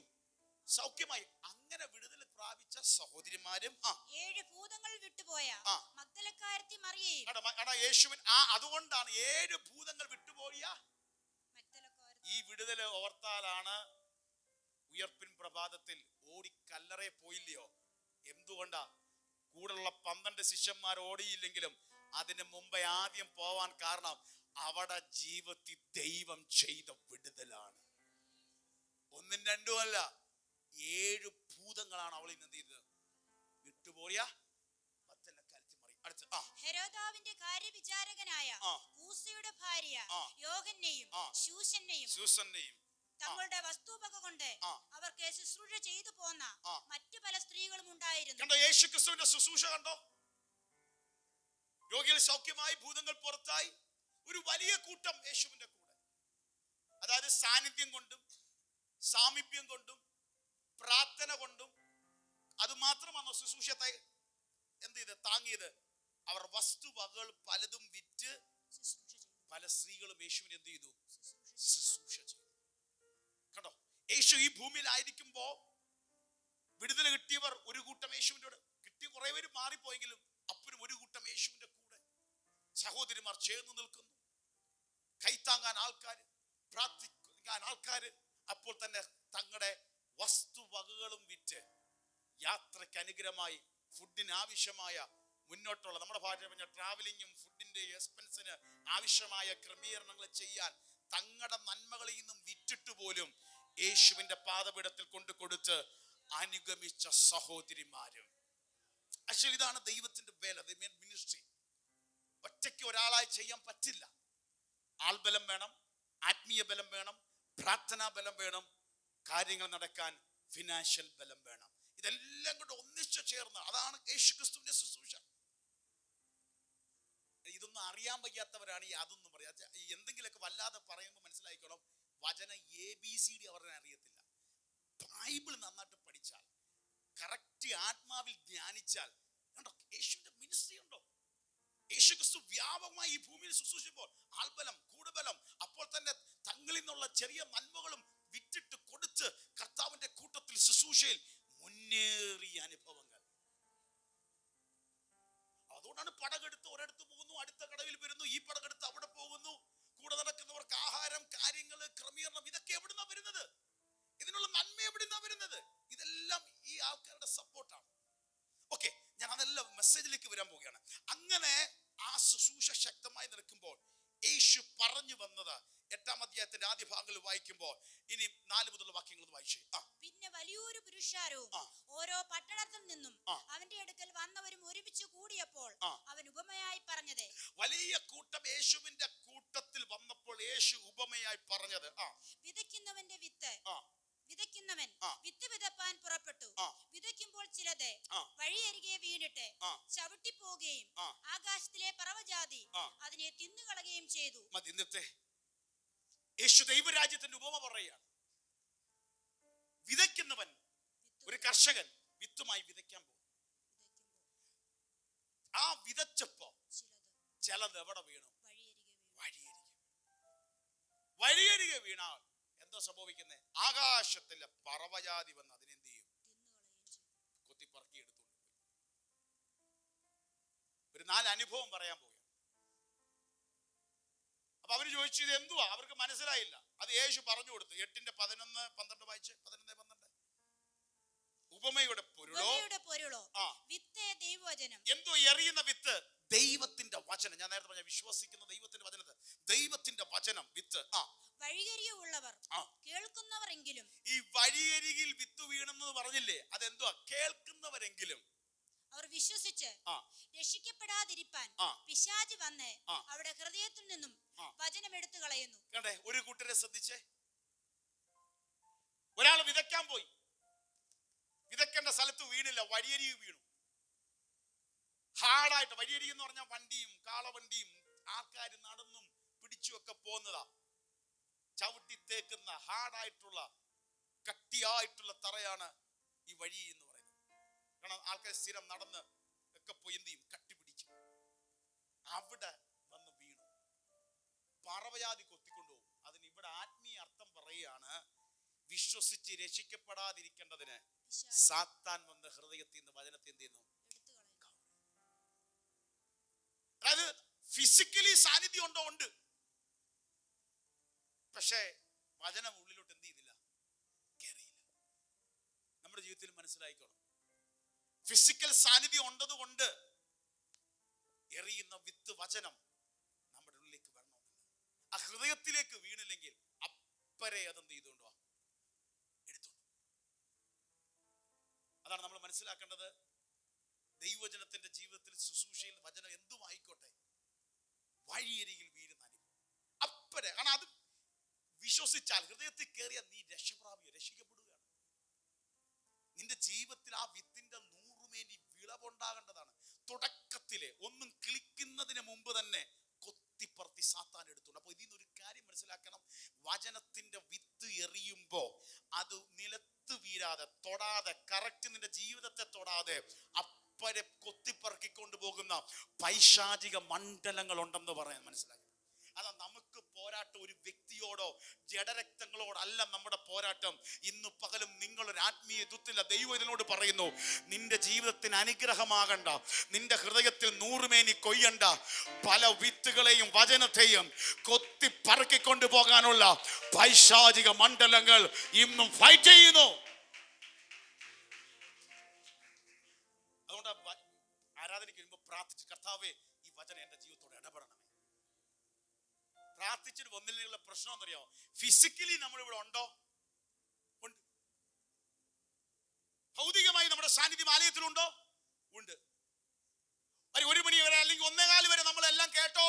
സൗഖ്യമായി. അങ്ങനെ വിടുതൽ പ്രാപിച്ച സഹോദരിമാരും 7 ഭൂതങ്ങൾ വിട്ടുപോയ മഗ്ദലക്കാരത്തി മറിയയും. യേശുവിൻ അതുകൊണ്ടാണ് 7 ഭൂതങ്ങൾ വിട്ടുപോയ ഈ വിടുതൽ ഓർത്താലാണ് ഉയർപ്പിൻ പ്രഭാതത്തിൽ ഓടി കല്ലറയെ പോയില്ലയോ? എന്തുകൊണ്ടാ? കൂടെയുള്ള 12 ശിഷ്യന്മാർ ഓടിയില്ലെങ്കിലും അതിന് മുമ്പേ ആദ്യം പോവാൻ കാരണം അവിടെ ജീവിതത്തിൽ ദൈവം ചെയ്ത വിടുതലാണ്. 1ഉം 2ഉം അല്ല, 7 ഭൂതങ്ങളാണ് അവളിൽ നിന്ന് എന്ത് ചെയ്തത്? വിട്ടുപോയ മഗ്ദലക്കാരത്തി മറിയം. അടുത്ത ഹെരോദാവിന്റെ കാര്യവിചാരകനായ കൂസയുടെ ഭാര്യ യോഹന്നയും ശൂസന്നയും തങ്ങളുടെ വസ്തുവക കൊണ്ട് അവർക്ക് ശുശ്രൂഷ ചെയ്തു പോന്ന മറ്റു പല സ്ത്രീകളും ഉണ്ടായിരുന്നു. കണ്ടോ യേശു ക്രിസ്തുവിന്റെ ശുശ്രൂഷ? കണ്ടോ? രോഗികൾ സൗഖ്യമായി, ഭൂതങ്ങൾ പുറത്തായി. ഒരു വലിയ കൂട്ടം യേശുവിന്റെ കൂടെ. അതായത് സാന്നിധ്യം കൊണ്ടും സാമീപ്യം കൊണ്ടും പ്രാർത്ഥന കൊണ്ടും. അത് മാത്രമാണോ ശുശ്രൂഷത്തെ എന്ത് ചെയ്ത് താങ്ങിയത്? അവർ വസ്തുവകകൾ പലതും വിറ്റ് പല സ്ത്രീകളും യേശുവിനെ എന്ത് ചെയ്തു? ശുശ്രൂഷ ചെയ്തു. കണ്ടോ? യേശു ഈ ഭൂമിയിലായിരിക്കുമ്പോ വിടുതൽ കിട്ടിയവർ ഒരു കൂട്ടം യേശുവിന്റെ കൂടെ കിട്ടിയ. കുറെ പേര് മാറിപ്പോയെങ്കിലും അപ്പോഴും ഒരു കൂട്ടം യേശുവിന്റെ കൂടെ. സഹോദരിമാർ ചേർന്ന് നിൽക്കുന്നു, കൈത്താങ്ങാൻ ആൾക്കാർ, പ്രാർത്ഥിക്കാൻ ആൾക്കാർ. അപ്പോൾ തന്നെ തങ്ങളുടെ വസ്തുവകകളും വിറ്റ് യാത്രയ്ക്ക് അനുഗ്രഹമായി ഫുഡിന് ആവശ്യമായ മുന്നോട്ടുള്ള, നമ്മുടെ ഭാഷ പറഞ്ഞ ട്രാവലിങ്ങും ഫുഡിന്റെ എക്സ്പെൻസിന് ആവശ്യമായ ക്രമീകരണങ്ങൾ ചെയ്യാൻ തങ്ങളുടെ നന്മകളിൽ നിന്നും വിറ്റിട്ട് പോലും യേശുവിന്റെ പാദപീഠത്തിൽ കൊണ്ടുകൊടുത്ത് അനുഗമിച്ച സഹോദരിമാരും. ആക്ച്വലി ഇതാണ് ദൈവത്തിന്റെ വേല, മിനിസ്ട്രി. ഒറ്റയ്ക്ക് ഒരാളായി ചെയ്യാൻ പറ്റില്ല. ആൾബലം വേണം, ആത്മീയ ബലം വേണം, പ്രാർത്ഥനാ ബലം വേണം, കാര്യങ്ങൾ നടക്കാൻ ഫിനാൻഷ്യൽ ബലം വേണം. ഇതെല്ലാം കൊണ്ട് ഒന്നിച്ചു ചേർന്ന്, അതാണ് യേശു ക്രിസ്തുവിന്റെ ശുശ്രൂഷ. ഇതൊന്നും അറിയാൻ വയ്യാത്തവരാണ് ഈ അതൊന്നും പറയാ. എന്തെങ്കിലുമൊക്കെ വല്ലാതെ പറയുമ്പോൾ മനസ്സിലായിക്കണം, വചന ABCD അവരുടെ അറിയത്തില്ല. ബൈബിൾ നന്നായിട്ട് പഠിച്ചാൽ, കറക്റ്റ് ആത്മാവിൽ ധ്യാനിച്ചാൽ, കണ്ടോ യേശുവിന്റെ മിനിസ്ട്രി ഉണ്ടോ? യേശു ക്രിസ്തു വ്യാപകമായി ഈ ഭൂമിയിൽ ശുശ്രൂഷിച്ചപ്പോൾ ആൾബലം കൂടുബലം, അപ്പോൾ തന്നെ തങ്ങളിൽ നിന്നുള്ള ചെറിയ നന്മകളും വിറ്റിട്ട് കൊടുത്ത് കർത്താവിന്റെ കൂട്ടത്തിൽ ശുശ്രൂഷയിൽ മുന്നേറിയ അനുഭവങ്ങൾ. അതുകൊണ്ടാണ് പടകെടുത്ത് ഒരിടത്ത് പോകുന്നു, അടുത്ത കടവിൽ വരുന്നു, ഈ പടകെടുത്ത് അവിടെ പോകുന്നു. കൂടെ നടക്കുന്നവർക്ക് ആഹാരം, കാര്യങ്ങള്, ക്രമീകരണം, ഇതൊക്കെ എവിടുന്നാ വരുന്നത്? ഇതിനുള്ള നന്മ എവിടുന്നാ വരുന്നത്? ഇതെല്ലാം ഈ ആൾക്കാരുടെ സപ്പോർട്ടാണ്. ഓക്കെ, ഞാൻ അതെല്ലാം മെസ്സേജിലേക്ക് വരാൻ പോവുകയാണ്. അങ്ങനെ ആ ശുശ്രൂഷ ശക്തമായി നിൽക്കുമ്പോൾ യേശു പറഞ്ഞു വന്നത് 8-ാം അധ്യായത്തിന്റെ ആദ്യ ഭാഗങ്ങൾ വായിക്കുമ്പോൾ, ഇനി 4 മുതലുള്ള വാക്യങ്ങൾ വായിച്ചു. പിന്നെ വലിയൊരു പുരുഷാരവും ഓരോ പട്ടണത്തിൽ നിന്നും അവന്റെ അടുക്കൽ വന്നവരും ഒരുമിച്ച് കൂടിയപ്പോൾ അവൻ ഉപമയായി പറഞ്ഞത്. വലിയ കൂട്ടം യേശുവിന്റെ കൂട്ടത്തിൽ വന്നപ്പോൾ യേശു ഉപമയായി പറഞ്ഞത്, വിതയ്ക്കുന്നവന്റെ വിതയ്ക്കുന്നവൻ വിത്ത് വിതപ്പാൻ പുറപ്പെട്ടു. വിതയ്ക്കുമ്പോൾ ചിലത് വഴിയരികെ വീണിട്ട് ചവിട്ടിപ്പോകുകയും ആകാശത്തിലെ പറവജാതി അതിനെ തിന്നുകളയുകയും ചെയ്തു. ഇന്നത്തെ യേശു ദൈവരാജ്യത്തിന്റെ ഉപമ പറയുകയാണ്. വിതയ്ക്കുന്നവൻ, ഒരു കർഷകൻ വിത്തുമായി വിതയ്ക്കാൻ പോകും. ആ വിതച്ചപ്പോ ചിലത് എവിടെ വീണു? വഴിയരികെ വീണാൽ എന്താ സംഭവിക്കുന്നത്? ആകാശത്തിലെ പറവജാതി വന്ന് അതിനെന്ത് ചെയ്യും? കൊത്തിപ്പറക്കി എടുത്തുകൊണ്ട് പോയി. ഒരു 4 അനുഭവം പറയാൻ പോവുകയാണ്. അപ്പൊ അവര് ചോദിച്ചു ഇത് എന്തുവാ? അവർക്ക് മനസ്സിലായില്ല. അത് യേശു പറഞ്ഞു കൊടുത്തു. 8:11-12 വായിച്ച്. 11-12 ഉപമയുടെ പൊരുളോ വിത്ത് ദൈവവചനം. എന്തോ എറിയുന്ന വിത്ത്? ദൈവത്തിന്റെ വചനം. ഞാൻ നേരത്തെ പറഞ്ഞ വിശ്വസിക്കുന്ന ദൈവത്തിന്റെ വചനത്തെ, ദൈവത്തിന്റെ വചനം വിത്ത്. വഴിയരികെ ഉള്ളവർ കേൾക്കുന്നവരെങ്കിലും. ഈ വഴിയരികിൽ വിത്ത് വീണെന്ന് പറഞ്ഞില്ലേ, അതെന്തുവാ? കേൾക്കുന്നവരെങ്കിലും അവർ വിശ്വസിച്ച് രക്ഷിക്കപ്പെടാതിരിപ്പാൻ പിശാച് വന്ന് അവിടെ ഹൃദയത്തിൽ നിന്നും വചനം എടുത്തു കളയുന്നു. കണ്ടേ, ഒരു കൂട്ടരെ ശ്രദ്ധിച്ചേ. ഒരാൾ വിതയ്ക്കാൻ പോയി, വിതയ്ക്കേണ്ട സ്ഥലത്ത് വീണില്ല, വഴിയരികെ വീണു. ഹാർഡായിട്ട്, വഴിയരികെ എന്ന് പറഞ്ഞാൽ വണ്ടിയും കാളവണ്ടിയും ആൾക്കാർ നടന്നും പിടിച്ചുമൊക്കെ പോകുന്നതാ. ചവിട്ടി തേക്കുന്ന ഹാർഡായിട്ടുള്ള കട്ടിയായിട്ടുള്ള തറയാണ് ഈ വഴി എന്ന് പറയുന്നത്. കാരണം ആൾക്കാർ സ്ഥിരം നടന്ന് ഒക്കെ പോയി എന്ത് ചെയ്യും? കട്ടിപിടിച്ചു അവിടെ വന്ന് വീണു. പറവജാതി കൊത്തിക്കൊണ്ടുപോകും. അതിന് ഇവിടെ ആത്മീയ അർത്ഥം പറയുകയാണ്, വിശ്വസിച്ച് രക്ഷിക്കപ്പെടാതിരിക്കേണ്ടതിന് സാത്താൻ വന്ന് ഹൃദയത്തിൽ നിന്ന് വചനത്തെ എന്ത് ചെയ്യുന്നു? അതായത് ഫിസിക്കലി സാന്നിധ്യം ഉണ്ടോ? ഉണ്ട്. പക്ഷേ വചനം ഉള്ളിലോട്ട് എന്ത് ചെയ്തില്ല? കയറിയില്ല. നമ്മുടെ ജീവിതത്തിൽ മനസ്സിലായിക്കോണം, ഫിസിക്കൽ സാന്നിധ്യം ഉണ്ടതുകൊണ്ട് എറിയുന്ന വിത്ത് വചനം നമ്മുടെ ഉള്ളിലേക്ക് വരണമെന്നില്ല. ആ ഹൃദയത്തിലേക്ക് വീണില്ലെങ്കിൽ അപ്പരെ അതെന്ത് ചെയ്തുകൊണ്ടോ? എടുത്തോണ്ട്. അതാണ് നമ്മൾ മനസ്സിലാക്കേണ്ടത്. ദൈവവചനത്തിന്റെ ജീവിതത്തിൽ ശുശ്രൂഷയിൽ വചനം എന്തുമായിക്കോട്ടെ, വഴിയരികിൽ വീഴുന്ന അനുഭവം അപ്പരെ. കാരണം അത് വിശ്വസിച്ചാൽ, ഹൃദയത്തിൽ കയറിയാൽ നീ രക്ഷിക്കപ്പെടുകയാണ്. നിന്റെ ജീവിതത്തിൽ ആ വിത്തിന്റെ 100 മേനി വിളവുണ്ടാകേണ്ടതാണ്. തുടക്കത്തിലെ ഒന്നും കിളിക്കുന്നതിന് മുമ്പ് തന്നെ കൊത്തിപ്പറത്തി സാത്താൻ എടുത്തുണ്ട്. അപ്പൊ ഇതിൽ നിന്നൊരു കാര്യം മനസ്സിലാക്കണം. വചനത്തിന്റെ വിത്ത് എറിയുമ്പോ അത് നിലത്ത് വീഴാതെ, തൊടാതെ, കറക്റ്റ് നിന്റെ ജീവിതത്തെ തൊടാതെ അപ്പരെ കൊത്തിപ്പറക്കിക്കൊണ്ട് പോകുന്ന പൈശാചിക മണ്ഡലങ്ങൾ ഉണ്ടെന്ന് പറയാൻ മനസ്സിലാക്കി. അതാ നമുക്ക് പോരാട്ടം ഒരു വ്യക്തിയോടോ ജഡരക്തങ്ങളോടല്ല നമ്മുടെ പോരാട്ടം. ഇന്ന് പകലും നിങ്ങളൊരു ആത്മീയ യുദ്ധത്തില്ല. ദൈവം ഇതിനോട് പറയുന്നു, നിന്റെ ജീവിതത്തിന് അനുഗ്രഹമാകണ്ട, നിന്റെ ഹൃദയത്തിൽ 100 മേനി കൊയ്യണ്ട, പല വിത്തുകളെയും വചനത്തെയും കൊത്തി പറക്കിക്കൊണ്ടു പോകാനുള്ള പൈശാചിക മണ്ഡലങ്ങൾ ഇന്നും ഫൈറ്റ് ചെയ്യുന്നു. അതുകൊണ്ട് ആരാധനയ്ക്ക് വരുമ്പോ പ്രാർത്ഥിച്ച്, കർത്താവേ ഈ വചനം എന്റെ ജീവിതത്തോട് ഇടപെടണമേ. പ്രാർത്ഥിച്ചിട്ട് വന്നില്ലെങ്കിലുള്ള പ്രശ്നം എന്തറിയാമോ? ഫിസിക്കലി നമ്മളിവിടെ ഉണ്ടോ? ഉണ്ട്. ഭൗതികമായി നമ്മുടെ സാന്നിധ്യം ആലയത്തിലുണ്ടോ? ഉണ്ട്. 1 മണി വരെ അല്ലെങ്കിൽ 1:15 വരെ നമ്മളെല്ലാം കേട്ടോ?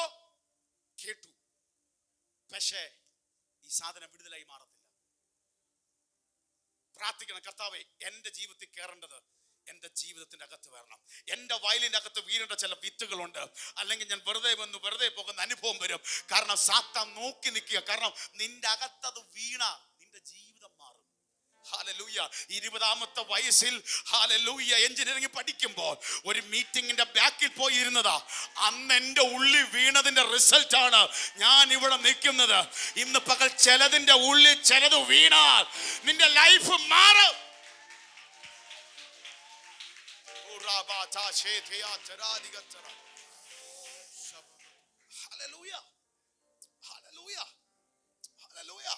കേട്ടു. പക്ഷേ ഈ സാധനം വിടുതലായി മാറത്തില്ല. പ്രാർത്ഥിക്കണം, കർത്താവേ എന്റെ ജീവിതത്തിൽ കയറേണ്ടത് എൻ്റെ ജീവിതത്തിൻ്റെ അകത്ത് വരണം. എൻ്റെ വയലിൻ്റെ അകത്ത് വീഴേണ്ട ചില വിത്തുകളുണ്ട്. അല്ലെങ്കിൽ ഞാൻ വെറുതെ പോകുന്ന അനുഭവം വരും. കാരണം സാത്താൻ നോക്കി നിൽക്കുക. കാരണം നിന്റെ അകത്തത് വീണ നിന്റെ ജീവിതം മാറും. ഹല്ലേലൂയ. 20-ാമത്തെ വയസ്സിൽ ഹല്ലേലൂയ എഞ്ചിനീയറിംഗ് പഠിക്കുമ്പോൾ ഒരു മീറ്റിംഗിന്റെ ബാക്കിൽ പോയി ഇരുന്നതാ. അന്ന് എൻ്റെ ഉള്ളിൽ വീണതിന്റെ റിസൾട്ട് ആണ് ഞാൻ ഇവിടെ നിൽക്കുന്നത്. ഇന്ന് പകൽ ചിലതിന്റെ ഉള്ളിൽ ചിലത് വീണാൽ നിന്റെ ലൈഫ് മാറും. Hallelujah, hallelujah, hallelujah.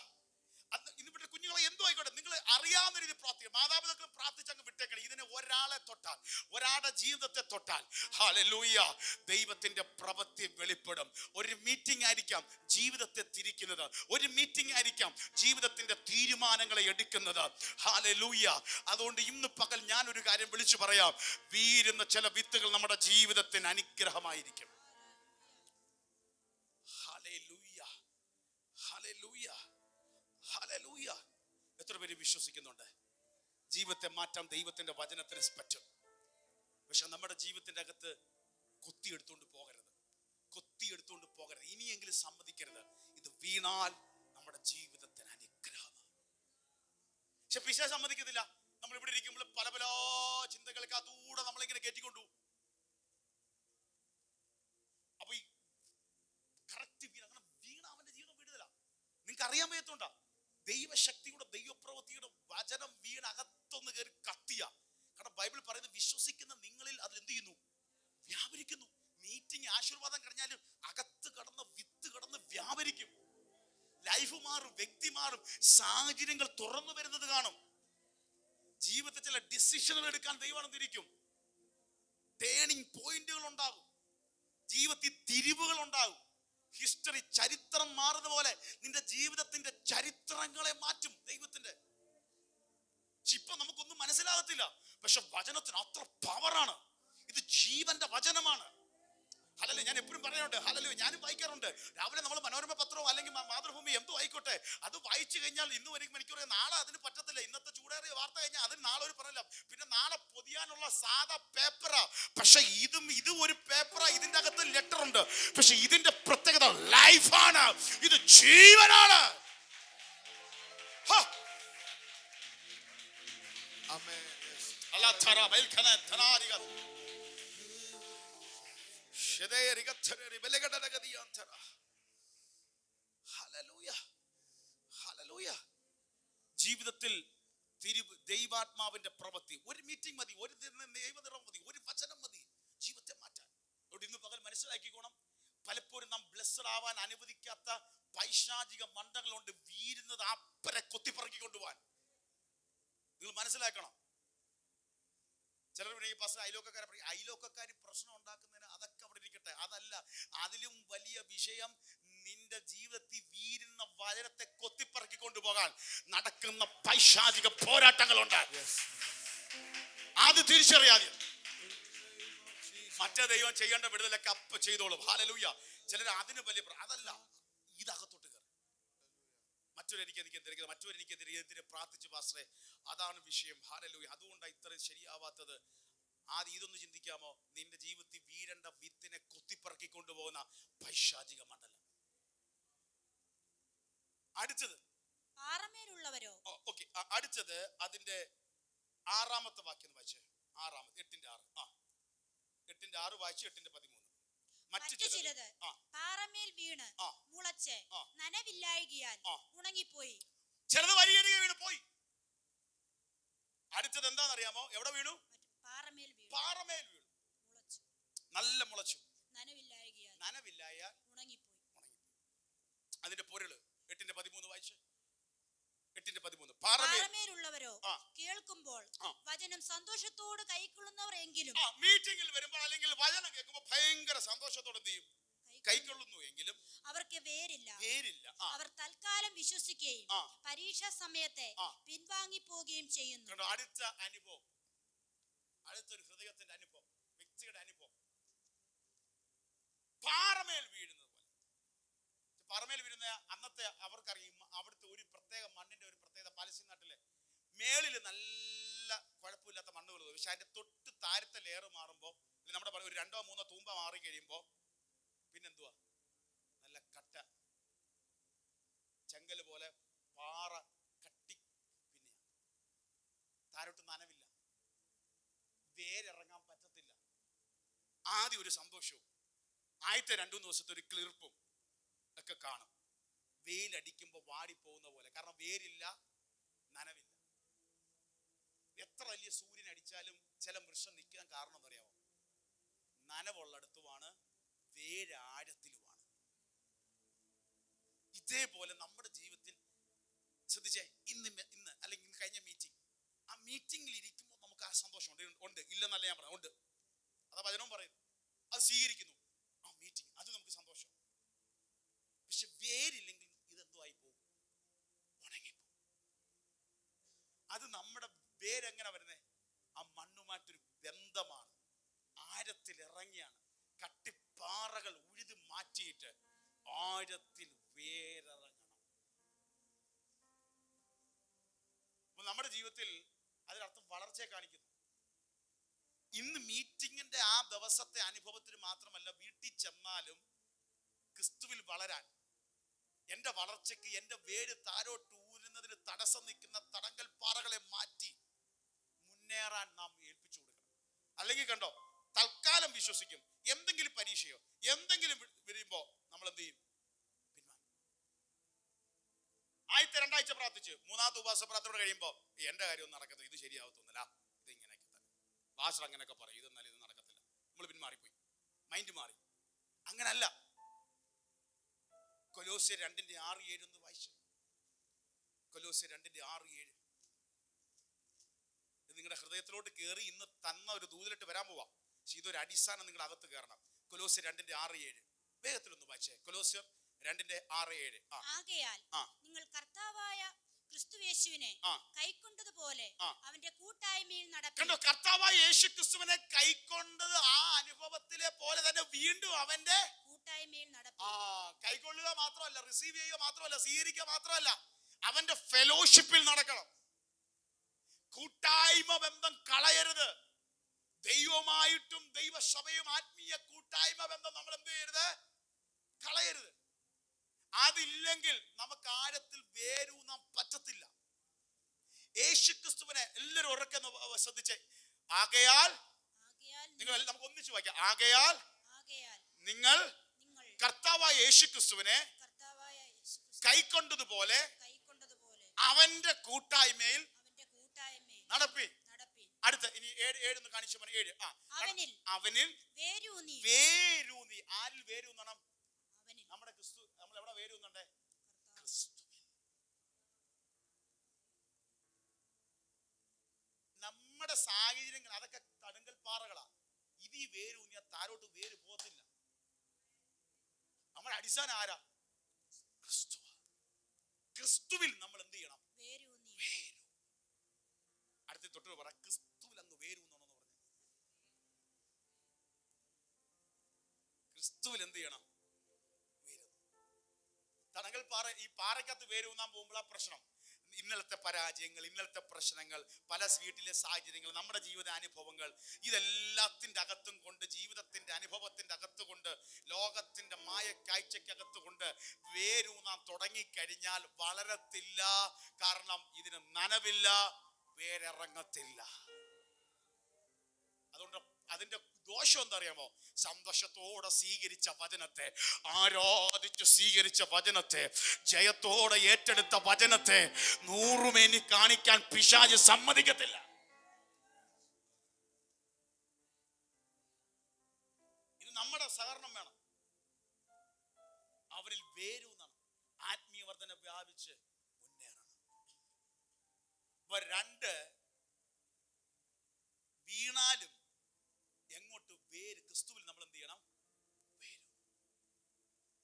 ഇന്നിവിടെ കുഞ്ഞുങ്ങളെ എന്തോ ആയിക്കോട്ടെ, നിങ്ങൾ അറിയാവുന്ന രീതി പ്രാർത്ഥിക്കുക. മാതാപിതാക്കളും പ്രാർത്ഥിച്ചങ്ങ് വിട്ടേക്കണം. ഇതിനെ ഒരാളെ തൊട്ടാൽ, ഒരാളുടെ ജീവിതത്തെ തൊട്ടാൽ ഹല്ലേലൂയ ദൈവത്തിന്റെ പ്രവൃത്തി വെളിപ്പെടും. ഒരു മീറ്റിംഗ് ആയിരിക്കാം ജീവിതത്തെ തിരിക്കുന്നത്. ഒരു മീറ്റിംഗ് ആയിരിക്കാം ജീവിതത്തിന്റെ തീരുമാനങ്ങളെ എടുക്കുന്നത്. ഹല്ലേലൂയ. അതുകൊണ്ട് ഇന്ന് പകൽ ഞാൻ ഒരു കാര്യം വിളിച്ചു പറയാം. വീഴുന്ന ചില വിത്തുകൾ നമ്മുടെ ജീവിതത്തിന് അനുഗ്രഹമായിരിക്കും. Hallelujah, hallelujah, hallelujah. എത്ര പേര് വിശ്വസിക്കുന്നുണ്ട് ജീവിതത്തെ മാറ്റാൻ ദൈവത്തിന്റെ വചനത്തിന് പറ്റും? പക്ഷെ നമ്മുടെ ജീവിതത്തിന്റെ അകത്ത് കൊത്തിയെടുത്തോണ്ട് പോകരുത്, കൊത്തിയെടുത്തോണ്ട് പോകരുത്. ഇനിയെങ്കിലും സമ്മതിക്കരുത്. ഇത് വീണാൽ നമ്മുടെ ജീവിതത്തിന് അനുഗ്രഹമാണ്. പക്ഷെ പിശാച് സമ്മതിക്കത്തില്ല. നമ്മൾ ഇവിടെ ഇരിക്കുമ്പോൾ പല പല ചിന്തകൾക്ക് അതൂടെ നമ്മളിങ്ങനെ കയറ്റിക്കൊണ്ടു. അപ്പൊ ഈ കറക്റ്റ് അങ്ങനെ വീണ അവന്റെ ജീവിതം വീടുതല. നിങ്ങൾക്ക് അറിയാൻ വയ്യത്തോണ്ടാ ദൈവശക്തിയുടെ ദൈവപ്രവൃത്തിയുടെ വചനം വീണകത്തൊന്ന് കയറി കത്തിയ. കാരണം ബൈബിൾ പറയുന്നത് വിശ്വസിക്കുന്ന നിങ്ങളിൽ അത് എന്ത് ചെയ്യുന്നു? വ്യാപരിക്കുന്നു. മീറ്റിംഗ് ആശീർവാദം കഴിഞ്ഞാലും അകത്ത് കടന്ന് വിത്ത് കടന്ന് വ്യാപരിക്കും. ലൈഫ് മാറും, വ്യക്തി മാറും, സാഹചര്യങ്ങൾ തുറന്നു വരുന്നത് കാണും. ജീവിതത്തിൽ ചില ഡിസിഷനുകൾ എടുക്കാൻ ദൈവം തിരിക്കും. ടേണിംഗ് പോയിന്റുകൾ ഉണ്ടാകും. ജീവിതത്തിൽ തിരിവുകൾ ഉണ്ടാകും. ഹിസ്റ്ററി, ചരിത്രം മാറുന്ന പോലെ നിന്റെ ജീവിതത്തിന്റെ ചരിത്രങ്ങളെ മാറ്റും ദൈവത്തിന്റെ. ഇപ്പൊ നമുക്കൊന്നും മനസ്സിലാകത്തില്ല. പക്ഷെ വചനത്തിന് അത്ര പവറാണ്. ഇത് ജീവന്റെ വചനമാണ്. ഹല്ലേലൂയ. ഞാൻ എപ്പോഴും പറയാറുണ്ട്, ഹല്ലേലൂയ, ഞാനും വായിക്കാറുണ്ട്. രാവിലെ നമ്മൾ മനോരമ പത്രമോ അല്ലെങ്കിൽ മാതൃഭൂമി എന്തോ ആയിക്കോട്ടെ, അത് വായിച്ചു കഴിഞ്ഞാൽ ഇന്ന് ഒരു മണിക്കൂർ, നാളെ അതിന് പറ്റത്തില്ല. ഇന്നത്തെ ചൂടേറിയ വാർത്ത കഴിഞ്ഞാൽ അതിന് നാളെ ഒരു പറയില്ല. പിന്നെ നാളെ പൊതിയാനുള്ള സാധാ പേപ്പറാ. പക്ഷെ ഇത് ഒരു പേപ്പറാ. ഇതിന്റെ അകത്ത് ലെറ്റർ ഉണ്ട്. പക്ഷെ ഇതിന്റെ പ്രത്യേകത ലൈഫാണ്. ഇത് ജീവനാണ്. ജീവിതത്തിൽ ദൈവാത്മാവിന്റെ പ്രവൃത്തി. ഒരു മീറ്റിംഗ് മതി, ഒരു ദൈവനിറം മതി, ഒരു വചനം മതി ജീവിതത്തെ മാറ്റാൻ. അതുകൊണ്ട് ഇന്ന് പകൽ മനസ്സിലാക്കിക്കോണം, പലപ്പോഴും നാം ബ്ലെസ്ഡ് ആവാൻ അനുവദിക്കാത്ത പൈശാചിക മണ്ഡകളുണ്ട് വീരുന്നത് അപ്പരെ കൊത്തിപ്പറക്കി കൊണ്ടുപോകാൻ. നിങ്ങൾ മനസ്സിലാക്കണം. ചിലർ ഈ പാസ്റ്റർ അയലോക്കക്കാരെ പറയും. അയലോക്കക്കാർ പ്രശ്നം ഉണ്ടാക്കുന്നതിന് അതൊക്കെ അവിടെ ഇരിക്കട്ടെ. അതല്ല, അതിലും വലിയ വിഷയം നിന്റെ ജീവിതത്തിൽ വീരുന്ന വചനത്തെ കൊത്തിപ്പറക്കി കൊണ്ടുപോകാൻ നടക്കുന്ന പൈശാചിക പോരാട്ടങ്ങളുണ്ട്. അത് തിരിച്ചറിയാതെ മറ്റേ ദൈവം ചെയ്യേണ്ട വിടുതലൊക്കെ അപ്പ ചെയ്തോളും. ഹല്ലേലൂയ. ചിലർ അതിന് വലിയ അതല്ല, ഇതകത്തോട്ട് കയറി മറ്റൊരെനിക്കെതിരെ പ്രാർത്ഥിച്ചു പാസ്റ്ററെ, അതാണ് വിഷയം. ഹല്ലേലൂയ. അതുകൊണ്ടാണ് ഇത്രയും ശരിയാവാത്തത്. ആദ്യം ഇതൊന്ന് ചിന്തിക്കാമോ? നിന്റെ ജീവിതത്തിൽ വീരേണ്ട വിത്തിനെ കൊത്തിപ്പറക്കി കൊണ്ടുപോകുന്ന പൈശാചിക മണ്ഡലം. അടുത്തത് പാറമേലുള്ളവരോ? ഓക്കെ, അടുത്തത് അതിന്റെ 6-ാമത്തെ വാക്യം വായിച്ചേ. 8:6. 8:6 വായിച്ചു. 8:13. മറ്റു ചിലത് പാറമേൽ വീണ് മുളച്ച് നനവില്ലായകിയാൽ ഉണങ്ങിപ്പോയി. ചിലത് വരികടിക വീണ് പോയി. അടുത്തത് എന്താണെന്നറിയാമോ? എവിടെ വീണു? പാറമേൽ വീണു. നല്ല മുളച്ചു. നനവില്ലായ ഉണങ്ങിപ്പോയി. അതിന്റെ പൊരുള് 8:13 വായിച്ചു. 8:13. പാറമേലുള്ളവരോ കേൾക്കുമ്പോൾ വചനം സന്തോഷത്തോട് കൈക്കൊള്ളുന്നവർ എങ്കിലും, മീറ്റിംഗിൽ വരുമ്പോൾ അല്ലെങ്കിൽ വചനം കേൾക്കുമ്പോൾ ഭയങ്കര സന്തോഷത്തോടെ എന്ത് ചെയ്യും? കൈക്കൊള്ളുന്നു എങ്കിലും അവർക്ക് വേരില്ല. അവർ തൽക്കാലം വിശ്വസിക്കുകയും പരീക്ഷാ സമയത്തെ പിൻവാങ്ങി പോവുകയും ചെയ്യുന്നു. അടുത്ത അനുഭവം, അടുത്തൊരു ഹൃദയത്തിന്റെ അനുഭവം, വ്യക്തിയുടെ അനുഭവം. പാറമേൽ വീഴുന്നത് പോലെ. പാറമേൽ വീഴുന്ന അന്നത്തെ അവർക്കറിയും. അവിടുത്തെ ഒരു പ്രത്യേക മണ്ണിന്റെ ഒരു പ്രത്യേകത. പാലസ്തീൻ നാട്ടിലെ മേളില് നല്ല നല്ല കുഴപ്പമില്ലാത്ത മണ്ണുകൾ തോന്നും. പക്ഷെ അതിന്റെ തൊട്ട് താരത്തെ ലെയർ മാറുമ്പോൾ, നമ്മുടെ ഒരു 2 3 തൂമ്പ മാറി കഴിയുമ്പോൾ പിന്നെന്തുവാ? നല്ല കട്ട ചെങ്കല് പോലെ പാറ കട്ടി. പിന്നെ താരോട്ട് നനവില്ല, വേരിറങ്ങാൻ പറ്റത്തില്ല. ആദ്യം ഒരു സന്തോഷവും ആദ്യത്തെ 2-3 ദിവസത്തെ ഒരു ക്ലിർപ്പും ഒക്കെ കാണും. വെയിലടിക്കുമ്പോൾ വാടിപ്പോകുന്ന പോലെ. കാരണം വേരില്ല, നനവില്ല. എത്ര വലിയ സൂര്യൻ അടിച്ചാലും ചില വൃക്ഷം നിൽക്കാൻ കാരണം എന്നറിയാമോ? നനവുള്ളിടത്തുമാണ്, വേരാഴത്തിലുമാണ്. ഇതേപോലെ നമ്മുടെ ജീവിതത്തിൽ ശ്രദ്ധിച്ചേ, ഇന്ന് അല്ലെങ്കിൽ കഴിഞ്ഞ മീറ്റിംഗ്, ആ മീറ്റിംഗിൽ ഇരിക്കുമ്പോൾ നമുക്ക് ആ സന്തോഷം ഉണ്ട്, ഇല്ലെന്നല്ല ഞാൻ പറയാം, ഉണ്ട്. അതാ വചനവും പറയുന്നു, അത് സ്വീകരിക്കുന്നു. ആ മീറ്റിംഗ് അത് നമുക്ക് സന്തോഷം. പക്ഷെ വേരില്ലെങ്കിൽ ഇതെന്തോ ആയി പോകും, ഉണങ്ങിപ്പോകും. അത് നമ്മുടെ വേരെങ്ങനെ വരുന്നേ? ആ മണ്ണുമായിട്ടൊരു ബന്ധമാണ്, ആഴത്തിൽ ഇറങ്ങിയാണ്. കട്ടിപ്പാറകൾ ഉഴുത് മാറ്റിയിട്ട് ആഴത്തിൽ വേരിറങ്ങണം. അപ്പൊ നമ്മുടെ ജീവിതത്തിൽ അതിനർത്ഥം വളർച്ചയെ കാണിക്കുന്നു. ഇന്ന് മീറ്റിങ്ങിന്റെ ആ ദിവസത്തെ അനുഭവത്തിന് മാത്രമല്ല, വീട്ടിൽ ചെന്നാലും ക്രിസ്തുവിൽ വളരാൻ, എന്റെ വളർച്ചയ്ക്ക്, എന്റെ വേര് താരോട്ട് ഊരുന്നതിന് തടസ്സം നിൽക്കുന്ന തടങ്കൽ പാറകളെ മാറ്റി മുന്നേറാൻ നാം ഏൽപ്പിച്ചു കൊടുക്കണം. അല്ലെങ്കിൽ കണ്ടോ, തൽക്കാലം വിശ്വസിക്കും, എന്തെങ്കിലും പരീക്ഷയോ എന്തെങ്കിലും വരുമ്പോ നമ്മൾ എന്ത് ചെയ്യും? പിന്മാറും. ആദ്യത്തെ 2 ആഴ്ച പ്രാർത്ഥിച്ച് 3-ാമത്തെ ഉപവാസ പ്രാർത്ഥനയോട് കഴിയുമ്പോ എന്റെ കാര്യം നടക്കത്തില്ല, ഇത് ശരിയാവത്തൊന്നുമില്ല, ഇത് ഇങ്ങനെയൊക്കെ തന്നെ, ഭാഷ അങ്ങനെയൊക്കെ പറയും, ഇതെന്നാലും ഇത് നടക്കത്തില്ല, നമ്മൾ പിന്മാറിപ്പോയി, മൈൻഡ് മാറി. അങ്ങനല്ല. കൊലോസ്യർ 2:6-7 ഒന്ന് വായിച്ചു. കൊലോസ്യർ 2:6-7. ഇത് നിങ്ങളുടെ ഹൃദയത്തിലോട്ട് കയറി ഇന്ന് തന്ന ഒരു ദൂതിലിട്ട് വരാൻ പോവാ. പക്ഷെ ഇതൊരു അടിസ്ഥാനം നിങ്ങളുടെ അകത്ത് കയറണം. കൊലോസ്യർ 2:6-7 വേഗത്തിലൊന്ന് വായിച്ചേ. കൊലോസ്യർ 2:6-7. ആകയാൽ നിങ്ങൾ കർത്താവായ ക്രിസ്തുയേശുവിനെ കൈക്കൊണ്ടതുപോലെ അവന്റെ കൂട്ടായ്മയിൽ നടപ്പിൻ. കണ്ടോ, കർത്താവായ യേശു ക്രിസ്തുവിനെ കൈക്കൊണ്ടത് ആ അനുഭവത്തിലെ പോലെ തന്നെ വീണ്ടും അവന്റെ കൂട്ടായ്മയിൽ നടപ്പിൻ. കൈക്കൊള്ളുക മാത്രമല്ല, റിസീവ് ചെയ്യുക മാത്രമല്ല, സ്വീകരിക്കുക മാത്രമല്ല, അവന്റെ ഫെലോഷിപ്പിൽ നടക്കണം. കൂട്ടായ്മ ബന്ധം കളയരുത്. ദൈവമായിട്ടും ദൈവസഭയും ആത്മീയ കൂട്ടായ്മ ബന്ധം നമ്മൾ എന്ത് ചെയ്യരുത്? കളയരുത്. അതില്ലെങ്കിൽ നമുക്ക് ആഴത്തിൽ വേരൂന്നാൻ പറ്റത്തില്ല. യേശു ക്രിസ്തുവിനെ എല്ലാവരും ഉറക്കെ ശ്രദ്ധിച്ചേ. ആകയാൽ നിങ്ങൾ, നമുക്ക് ഒന്നിച്ചു വായിക്കാം. ആകയാൽ നിങ്ങൾ കർത്താവായ യേശു ക്രിസ്തുവിനെ കൈക്കൊണ്ടതുപോലെ അവന്റെ കൂട്ടായ്മയിൽ നടപ്പി. അടുത്ത ഇനി 7 കാണിച്ചു. 7 അവനിൽ വേരൂന്നി. ആരിൽ വേരൂന്നണം? നമ്മുടെ ക്രിസ്തു. നമ്മൾ എവിടെ വേരൂന്നണ്ടേ? ക്രിസ്തുവിൽ. നമ്മുടെ സാഹചര്യങ്ങൾ അതൊക്കെ തടങ്കൽ പാറകളാ. ഇത് ഈ വേരൂന്നിയ താരോട്ട് വേര് പോകത്തില്ല. നമ്മുടെ അടിസ്ഥാനം ആരാ? ക്രിസ്തു. ക്രിസ്തുവിൽ നമ്മൾ എന്ത് ചെയ്യണം? വേരു. അടുത്ത തൊട്ട് പറ, ക്രിസ്തുവിൽ അങ്ങ് വേരൂന്നണമെന്ന് പറഞ്ഞു. ക്രിസ്തുവിൽ എന്ത് ചെയ്യണം? തടങ്കൽ പാറ. ഈ പാറയ്ക്കകത്ത് വേരൂന്നാൻ പോകുമ്പോഴാ പ്രശ്നം. ഇന്നലത്തെ പരാജയങ്ങൾ, ഇന്നലത്തെ പ്രശ്നങ്ങൾ, പല വീട്ടിലെ സാഹചര്യങ്ങൾ, നമ്മുടെ ജീവിത അനുഭവങ്ങൾ, ഇതെല്ലാത്തിന്റെ അകത്തും കൊണ്ട്, ജീവിതത്തിന്റെ അനുഭവത്തിന്റെ അകത്ത് കൊണ്ട്, ലോകത്തിന്റെ മായ കാഴ്ചക്കകത്ത് കൊണ്ട് വേരൂന്നാൻ തുടങ്ങിക്കഴിഞ്ഞാൽ വളരത്തില്ല. കാരണം ഇതിന് നനവില്ല, വേരിറങ്ങത്തില്ല. അതുകൊണ്ട് അതിന്റെ ദോഷം എന്താ അറിയാമോ? സന്തോഷത്തോടെ സ്വീകരിച്ച വചനത്തെ, ആരാധിച്ച് സ്വീകരിച്ച വചനത്തെ, ജയത്തോടെ ഏറ്റെടുത്ത വചനത്തെ 100 മേനി കാണിക്കാൻ പിശാച് സമ്മതിക്കത്തില്ല. ഇത് നമ്മുടെ സഹകരണം വേണം. അവരിൽ വേരൂന്നണം, ആത്മീയ വർധന വ്യാപിച്ച് മുന്നേറണം. 2 വീണാലും എങ്ങോട്ട് വേര്? ക്രിസ്തുവിൽ നമ്മൾ എന്ത് ചെയ്യണം? വേര്.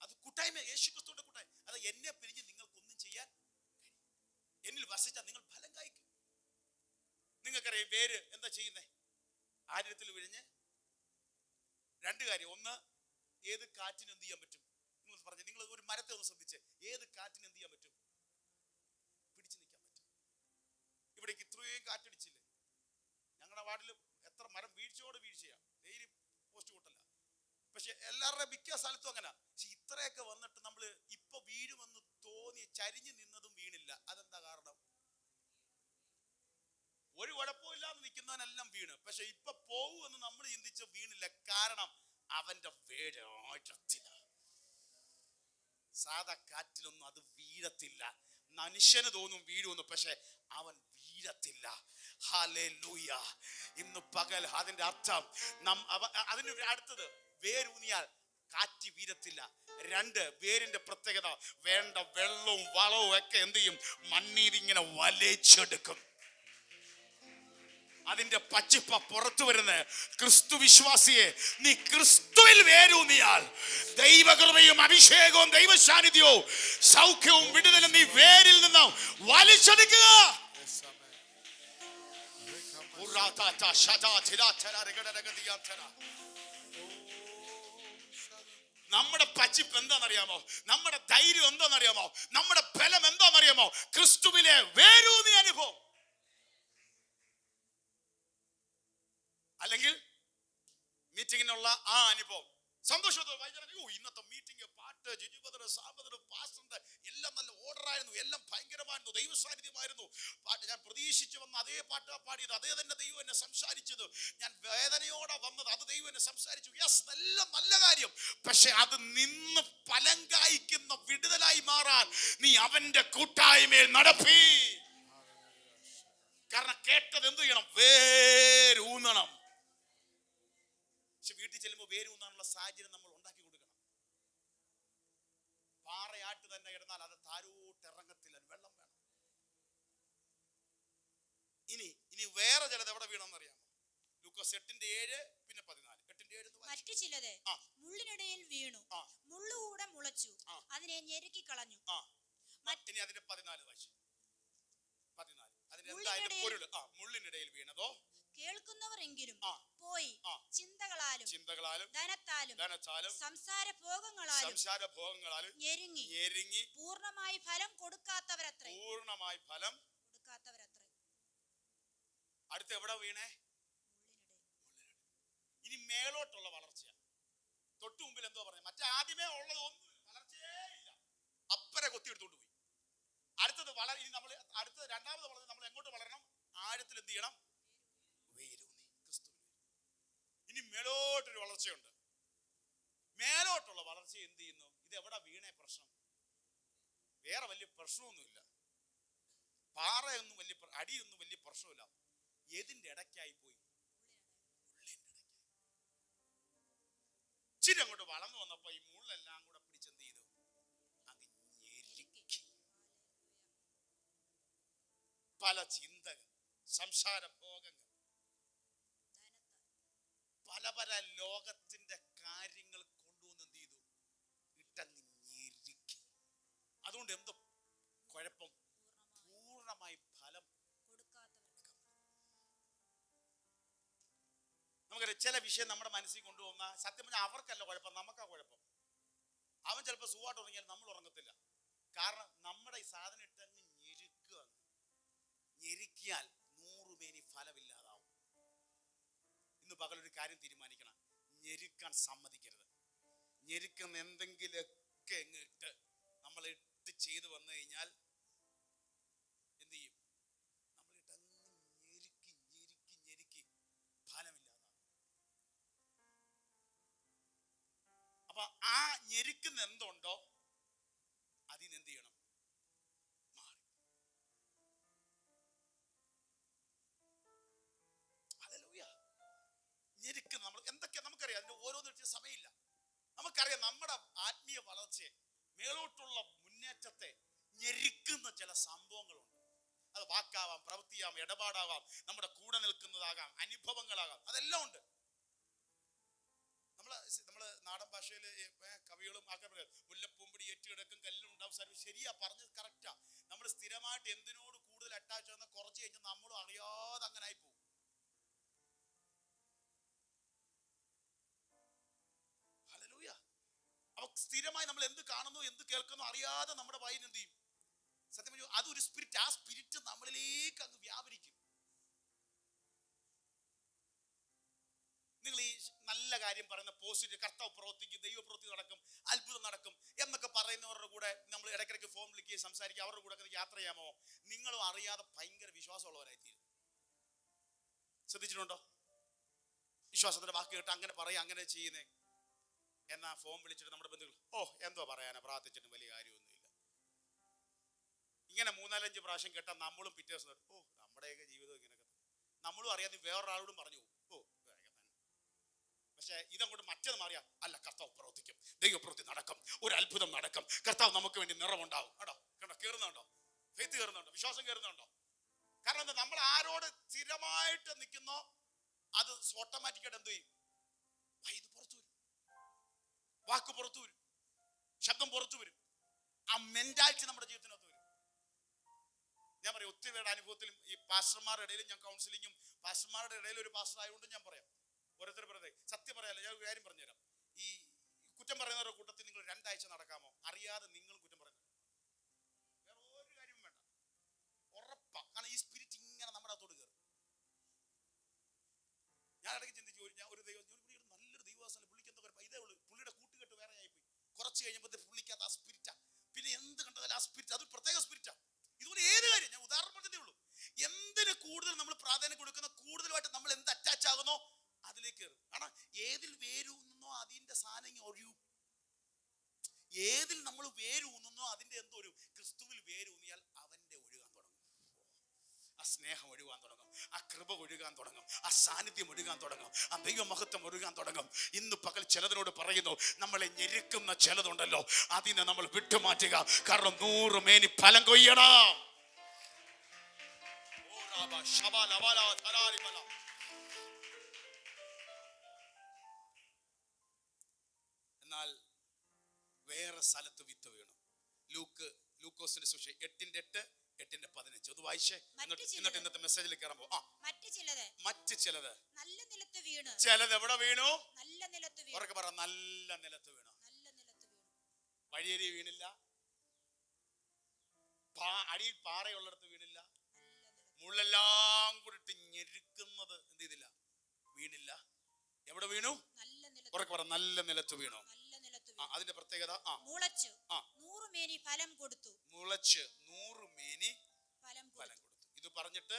അത് കൂട്ടായ്മ, യേശു ക്രിസ്തുവിന്റെ കൂട്ടായ്മ. അത് എന്നെ പിരിഞ്ഞ് നിങ്ങൾക്കൊന്നും ചെയ്യാൻ കഴിയും. എന്നിൽ വസിച്ചാൽ നിങ്ങൾ ഫലം കായ്ക്കും. നിങ്ങൾക്കറിയാം വേര് എന്താ ചെയ്യുന്നേ? ആര്യത്തിൽ വിഴിഞ്ഞ് 2 കാര്യം. ഒന്ന്, ഏത് കാറ്റിന് എന്ത് ചെയ്യാൻ പറ്റും? നിങ്ങൾ പറഞ്ഞു, നിങ്ങൾ ഒരു മരത്തെ ഒന്ന് ശ്രദ്ധിച്ച്, ഏത് കാറ്റിന് എന്ത് ചെയ്യാൻ പറ്റും? പിടിച്ചു നിൽക്കാൻ പറ്റും. ഇവിടേക്ക് ഇത്രയും കാറ്റടിച്ചില്ലേ? വാർഡിൽ എത്ര മരം വീഴ്ചയോട് വീഴ്ചയാ, ഡെയിലി പോസ്റ്റ് കൂട്ടല്ല. പക്ഷെ എല്ലാവരുടെ മിക്ക സ്ഥലത്തും അങ്ങനെ. പക്ഷെ ഇത്രയൊക്കെ വന്നിട്ട് നമ്മൾ ഇപ്പൊ വീഴുമെന്ന് തോന്നി ചരിഞ്ഞു നിന്നതും വീണില്ല. അതെന്താ കാരണം? ഒരു കുഴപ്പമില്ലാന്ന് നിൽക്കുന്നവനെല്ലാം വീണ്. പക്ഷെ ഇപ്പൊ പോവുമെന്ന് നമ്മൾ ചിന്തിച്ച് വീണില്ല. കാരണം അവന്റെ വേര് ആഴത്തില. സാധാ കാറ്റിലൊന്നും അത് വീഴത്തില്ല. മനുഷ്യന് തോന്നും വീഴുമെന്ന്, പക്ഷെ അവൻ വീഴത്തില്ല. ഹല്ലേലൂയ. ഇന്ന് പകൽ അതിന്റെ അർത്ഥം അതിന് അടുത്തത് വേരൂന്നിയാൽ കാറ്റ് വീഴത്തില്ല. 2, വേരിന്റെ പ്രത്യേകത വേണ്ട വെള്ളവും വളവും ഒക്കെ എന്ത് ചെയ്യും? മണ്ണീത് ഇങ്ങനെ വലിച്ചെടുക്കും. അതിന്റെ പച്ചിപ്പ പുറത്തു വരുന്നത്. ക്രിസ്തു വിശ്വാസിയെ, നീ ക്രിസ്തുവിൽ വേരൂന്നിയാൽ ദൈവകൃപയും അഭിഷേകവും ദൈവസാന്നിധ്യവും സൗഖ്യവും വിടുതലും നീ വേരിൽ നിന്നും വലിച്ചെടുക്കുക. നമ്മുടെ പച്ചിപ്പ് എന്താണെന്നറിയാമോ? നമ്മുടെ ധൈര്യം എന്താണെന്നറിയാമോ? നമ്മുടെ ബലം എന്താണെന്നറിയാമോ? ക്രിസ്തുവിലെ വേരൂന്നിയ അനുഭവം. അല്ലെങ്കിൽ മീറ്റിങ്ങിനുള്ള ആ അനുഭവം, സന്തോഷത്തോടെ ഇന്നത്തെ മീറ്റിംഗ്, പാട്ട്, ജിജുബദർ, സാബദർ, പാസ്റ്ററിന്റെ എല്ലാം നല്ല ഓർഡർ ആയിരുന്നു, എല്ലാം ഭയങ്കരമായിരുന്നു, ദൈവസാന്നിധ്യമായിരുന്നു. പാട്ട് ഞാൻ പ്രതീക്ഷിച്ചു വന്ന അതേ പാട്ടാ പാടിയത്, അതേ തന്നെ ദൈവം എന്നെ സംസാരിച്ചത്. ഞാൻ വേദനയോടെ വന്നത്, അത് ദൈവം എന്നെ സംസാരിച്ചു. യെസ്, എല്ലാം നല്ല കാര്യം. പക്ഷെ അത് നിന്ന് ഫലം കായ്ക്കുന്ന വിടുതലായി മാറാൻ നീ അവന്റെ കൂട്ടായ്മയിൽ നടപ്പി. കാരണം കേട്ടത് എന്ത് ചെയ്യണം? വേരൂന്നണം. പക്ഷെ വീട്ടിൽ ചെല്ലുമ്പോൾ വേരൂന്നാനുള്ള സാഹചര്യം നമ്മൾ ഉണ്ടാക്കി കൊടുക്കണം. പാറയാട്ട് തന്നെ ഇടുന്നാൽ അത് താരോട്ട് ഇറങ്ങത്തില്ല, വെള്ളം വേണം. ഇനി വേറെ ചിലത് എവിടെ വീണമെന്ന് അറിയാമോ? ലൂക്കോസ് 8:7 പിന്നെ 14. 8:7 മറ്റു ചിലത് മുള്ളിനിടയിൽ വീണു, മുള്ളുകൂടെ മുളച്ചു, അതിനെ ഞെരുക്കി കളഞ്ഞു. ഇനി അതിന്റെ 14 വായിച്ചു. 14 അതിന് എന്തായാലും പൊരുൾ. മുള്ളിനിടയിൽ വീണതോ കേൾക്കുന്നവർ എങ്കിലും പോയി ചിന്തകളാലും ധനത്താലും സംസാര ഭോഗങ്ങളാലും ഞെരുങ്ങി പൂർണ്ണമായി ഫലം കൊടുക്കാത്തവരത്രേ. അടുത്ത എവിടെ വീണേ? ഇനി മേലോട്ടുള്ള വളർച്ചയാണ്. തൊട്ടു മുമ്പിൽ എന്തോ പറഞ്ഞു? മറ്റേ ആദ്യമേ ഉള്ളത് ഒന്നും വളർച്ചയേ ഇല്ല, അപ്പരെ കൊത്തി എടുത്തോണ്ട് പോയി. അടുത്തത് ഇനി നമ്മൾ അടുത്തത് രണ്ടാമത് വളർന്ന് നമ്മൾ എങ്ങോട്ട് വളരണം? ആഴത്തിൽ എന്ത് ചെയ്യണം? വേരൂന്നി ക്രിസ്തു. ഇനി മേലോട്ടൊരു വളർച്ചയുണ്ട്. മേലോട്ടുള്ള വളർച്ച എന്ത് ചെയ്യുന്നു? ഇത് എവിടെ വീണേ? പ്രശ്നം വേറെ വലിയ പ്രശ്നമൊന്നുമില്ല, പാറയൊന്നും വലിയ അടിയൊന്നും വലിയ പ്രശ്നമില്ല. ഏതിന്റെ ഇടയ്ക്കായി പോയി? ഇച്ചിരി അങ്ങോട്ട് വളർന്നു വന്നപ്പോ ഈ മുള്ളെല്ലാം കൂടെ പിടിച്ചെന്ത് ചെയ്തു? അങ്ങ് ഞെരുക്കി. പല ചിന്തകൾ, സംസാരഭോഗങ്ങൾ, പല ലോകത്തിന്റെ കാര്യങ്ങൾ കൊണ്ടുവന്ന് എന്ത് ചെയ്തു? ഇട്ടങ്ങ് ഞെരുക്കി. അതുകൊണ്ട് എന്തോ കുഴപ്പം? പൂർണ്ണമായി ഫലം നമുക്കറിയാം. ചില വിഷയം നമ്മുടെ മനസ്സിൽ കൊണ്ടുപോകുന്ന സത്യം പറഞ്ഞാൽ അവർക്കല്ല കുഴപ്പം, നമുക്കാ കുഴപ്പം. അവൻ ചിലപ്പോൾ സുഖമായിട്ട് ഉറങ്ങിയാൽ നമ്മൾ ഉറങ്ങത്തില്ല. കാരണം നമ്മുടെ ഈ സാധനം ഇട്ടങ്ങ് ഞെരുക്കുക. ഞെരുക്കിയാൽ 100 മേനി ഫലമില്ലാതാവും. ഇന്ന് പകലൊരു കാര്യം തീരുമാനിക്കണം, ഞെരുക്കാൻ സമ്മതിക്കരുത്. ഞെരുക്കുന്ന എന്തെങ്കിലുമൊക്കെ ഇട്ട് നമ്മൾ ഇട്ട് ചെയ്ത് വന്നു കഴിഞ്ഞാൽ എന്ത് ചെയ്യും? നമ്മളിട്ടങ്ങ് ഞെരുക്കി ഫലമില്ലാതാവും. അപ്പൊ ആ ഞെരുക്കുന്ന എന്തുണ്ടോ അതിനെന്ത് ചെയ്യണം? ഞെരുക്കുന്ന നമ്മൾ എന്തൊക്കെയാ നമുക്കറിയാം. അതിന്റെ ഓരോന്നും സമയമില്ല. നമുക്കറിയാം നമ്മുടെ ആത്മീയ വളർച്ചയെ, മേലോട്ടുള്ള മുന്നേറ്റത്തെ ഞെരുക്കുന്ന ചില സംഭവങ്ങളുണ്ട്. അത് വാക്കാവാം, പ്രവൃത്തിയാവാം, ഇടപാടാവാം, നമ്മുടെ കൂടെ നിൽക്കുന്നതാകാം, അനുഭവങ്ങളാകാം, അതെല്ലാം ഉണ്ട്. നമ്മള് നാടൻ ഭാഷയിൽ കവികളും ആക്കാൻ മുല്ലപ്പൂമ്പടി ഏറ്റുകിടക്കും കല്ലുണ്ടാവും സർവ്വ. ശരിയാ, പറഞ്ഞത് കറക്റ്റാ. നമ്മൾ സ്ഥിരമായിട്ട് എന്തിനോട് കൂടുതൽ അറ്റാച്ച് ആകുന്ന കുറച്ച് കഴിഞ്ഞാൽ നമ്മളും അറിയാതെ അങ്ങനെ ആയി പോകും. അപ്പൊ സ്ഥിരമായി നമ്മൾ എന്ത് കാണുന്നു, എന്ത് കേൾക്കുന്നു അറിയാതെ നമ്മുടെ വായിൽ എന്ത് ചെയ്യും? സത്യം പറഞ്ഞു അതൊരു സ്പിരിറ്റ്. ആ സ്പിരിറ്റ് നമ്മളിലേക്ക് അങ്ങ് വ്യാപരിക്കും. നല്ല കാര്യം പറയുന്ന പോസിറ്റീവ്, കർത്താവ് പ്രവർത്തിക്കും, ദൈവപ്രവൃത്തി നടക്കും, അത്ഭുതം നടക്കും എന്നൊക്കെ പറയുന്നവരുടെ കൂടെ നമ്മൾ ഇടയ്ക്കിടയ്ക്ക് ഫോൺ വിളിക്കുകയും സംസാരിക്കുക, അവരുടെ കൂടെ യാത്ര ചെയ്യാമോ? നിങ്ങളും അറിയാതെ ഭയങ്കര വിശ്വാസമുള്ളവരായിത്തീരും. ശ്രദ്ധിച്ചിട്ടുണ്ടോ? വിശ്വാസത്തിന്റെ വാക്ക് കേട്ട് അങ്ങനെ പറയാം, അങ്ങനെ ചെയ്യുന്നേ. എന്നാ ഫോൺ വിളിച്ചിട്ട് നമ്മുടെ ബന്ധുക്കൾ, എന്തോ പറയാനാ, പ്രാർത്ഥിച്ചിട്ടും വലിയ കാര്യമൊന്നുമില്ല. ഇങ്ങനെ 3-4-5 പ്രാവശ്യം കേട്ടാൽ നമ്മളും പിറ്റേ ദിവസം നമ്മുടെയൊക്കെ ജീവിതം ഇങ്ങനെയൊക്കെ നമ്മളും അറിയാതെ വേറൊരാളോടും പറഞ്ഞു പോകും. പക്ഷെ ഇതങ്ങോട്ട് മറ്റേത് മാറിയാ, അല്ല കർത്താവ് പ്രവർത്തിക്കും, ദൈവപ്രവൃത്തി നടക്കും, ഒരു അത്ഭുതം നടക്കും, കർത്താവ് നമുക്ക് വേണ്ടി നിറവുണ്ടാവും. കേട്ടോ കണ്ടോ, കയറുന്നുണ്ടോ? ഫെയ്ത്ത് കയറുന്നുണ്ടോ? വിശ്വാസം കയറുന്നുണ്ടോ? കാരണം എന്താ, നമ്മൾ ആരോട് സ്ഥിരമായിട്ട് നിൽക്കുന്നോ അത് ഓട്ടോമാറ്റിക്കായിട്ട് എന്ത് ചെയ്യും? ഇത് പുറത്തു വരും, വാക്ക് പുറത്തു വരും, ശബ്ദം പുറത്തു വരും, ആ മെന്റാലിറ്റി നമ്മുടെ ജീവിതത്തിനകത്ത് വരും. ഞാൻ പറയാം, ഒത്തിരി പേരുടെ അനുഭവത്തിലും ഈ പാസ്റ്റർമാരുടെ ഇടയിലും ഞാൻ കൗൺസിലിങ്ങും, പാസ്റ്റർമാരുടെ ഇടയിൽ ഒരു പാസ്റ്റർ ആയതുകൊണ്ട് ഞാൻ പറയാം, ഓരോരുത്തർ പറയുന്നത് സത്യം പറയാല്ല. ഞാൻ ഒരു കാര്യം പറഞ്ഞുതരാം. ഈ കുറ്റം പറയുന്നവരുടെ കൂട്ടത്തിൽ നിങ്ങൾ 2 ആഴ്ച നടക്കാമോ? അറിയാതെ നിങ്ങളും കുറ്റം പറയുന്നത്, വേറെ ഒരു കാര്യവും വേണ്ട, ഉറപ്പാ. കാരണം ഈ സ്പിരിറ്റ് ഇങ്ങനെ നമ്മുടെ അകത്തോട് കയറും. ഞാൻ ഇടയ്ക്ക് ചിന്തിച്ചു, ഞാൻ ഒരു നല്ലൊരു ദൈവവാസന, പുള്ളിക്ക് എന്തോ ഇതേ ഉള്ളൂ, പുള്ളിയുടെ കൂട്ടുകെട്ട് വേറെ ആയിപ്പോയി. കുറച്ച് കഴിഞ്ഞപ്പോൾ പുള്ളിക്കകത്ത് ആ സ്പിരിറ്റാ, പിന്നെ എന്ത് കണ്ടതായാലും ആ സ്പിരിറ്റ്, അതൊരു പ്രത്യേക സ്പിരിറ്റാ. ഇതുപോലെ ഏത് കാര്യം, ഞാൻ ഉദാഹരണം പറഞ്ഞതേ ഉള്ളൂ. എന്തിന് കൂടുതൽ നമ്മൾ പ്രാധാന്യം കൊടുക്കുന്ന, കൂടുതലായിട്ട് നമ്മൾ എന്ത് അറ്റാച്ച് ആകുന്നോ അതിലേക്ക് കയറും. കാരണം ഏതിൽ വേരൂന്നോ അതിന്റെ സാധനം ഒഴിയും. ഏതിൽ നമ്മൾ വേരൂന്നോ അതിന്റെ എന്തോ ഒരു, ക്രിസ്തുവിൽ വേരൂന്നിയാൽ അവന്റെ ഒഴുകാൻ തുടങ്ങും, ആ സ്നേഹം ഒഴുകാൻ തുടങ്ങും, ആ കൃപ ഒഴുകാൻ തുടങ്ങും, ആ സാന്നിധ്യം ഒഴുകാൻ തുടങ്ങും, ആ ദൈവമഹത്വം ഒഴുകാൻ തുടങ്ങും. ഇന്ന് പകൽ ചിലതിനോട് പറയുന്നു, നമ്മളെ ഞെരുക്കുന്ന ചിലതുണ്ടല്ലോ, അതിനെ നമ്മൾ വിട്ടുമാറ്റുക. കാരണം 100 മേനി ഫലം കൊയ്യണം. എന്നാൽ വേറെ സ്ഥലത്ത് വിത്ത് വീണു. ലൂക്കോസിന്റെ സുവിശേഷം 8:8, 8:15 അത് വായിച്ചേ. എന്നിട്ട് ഇന്നത്തെ മെസ്സേജിൽ കയറാൻ പോകും. മറ്റ് ചിലത് നല്ല നിലത്ത് വീണു. ചിലത് എവിടെ വീണു? നല്ല നിലത്ത് വീണു. ഉറക്കെ പറ, നല്ല നിലത്ത് വീണു. വഴിയരി വീണില്ല, അടിയിൽ പാറയുള്ളിടത്ത് വീണില്ല, മുള്ളെല്ലാം കൂടിട്ട് ഞെരുക്കുന്നത് എന്ത് ചെയ്തില്ല, വീണില്ല. എവിടെ വീണു? ഉറക്കെ പറ, നല്ല നിലത്ത് വീണു. അതിന്റെ പ്രത്യേകത, മുളച്ച് 100 മേനി ഫലം കൊടുത്തു. മുളച്ച് 100 മേനി ഫലം കൊടുത്തു. ഇത് പറഞ്ഞിട്ട്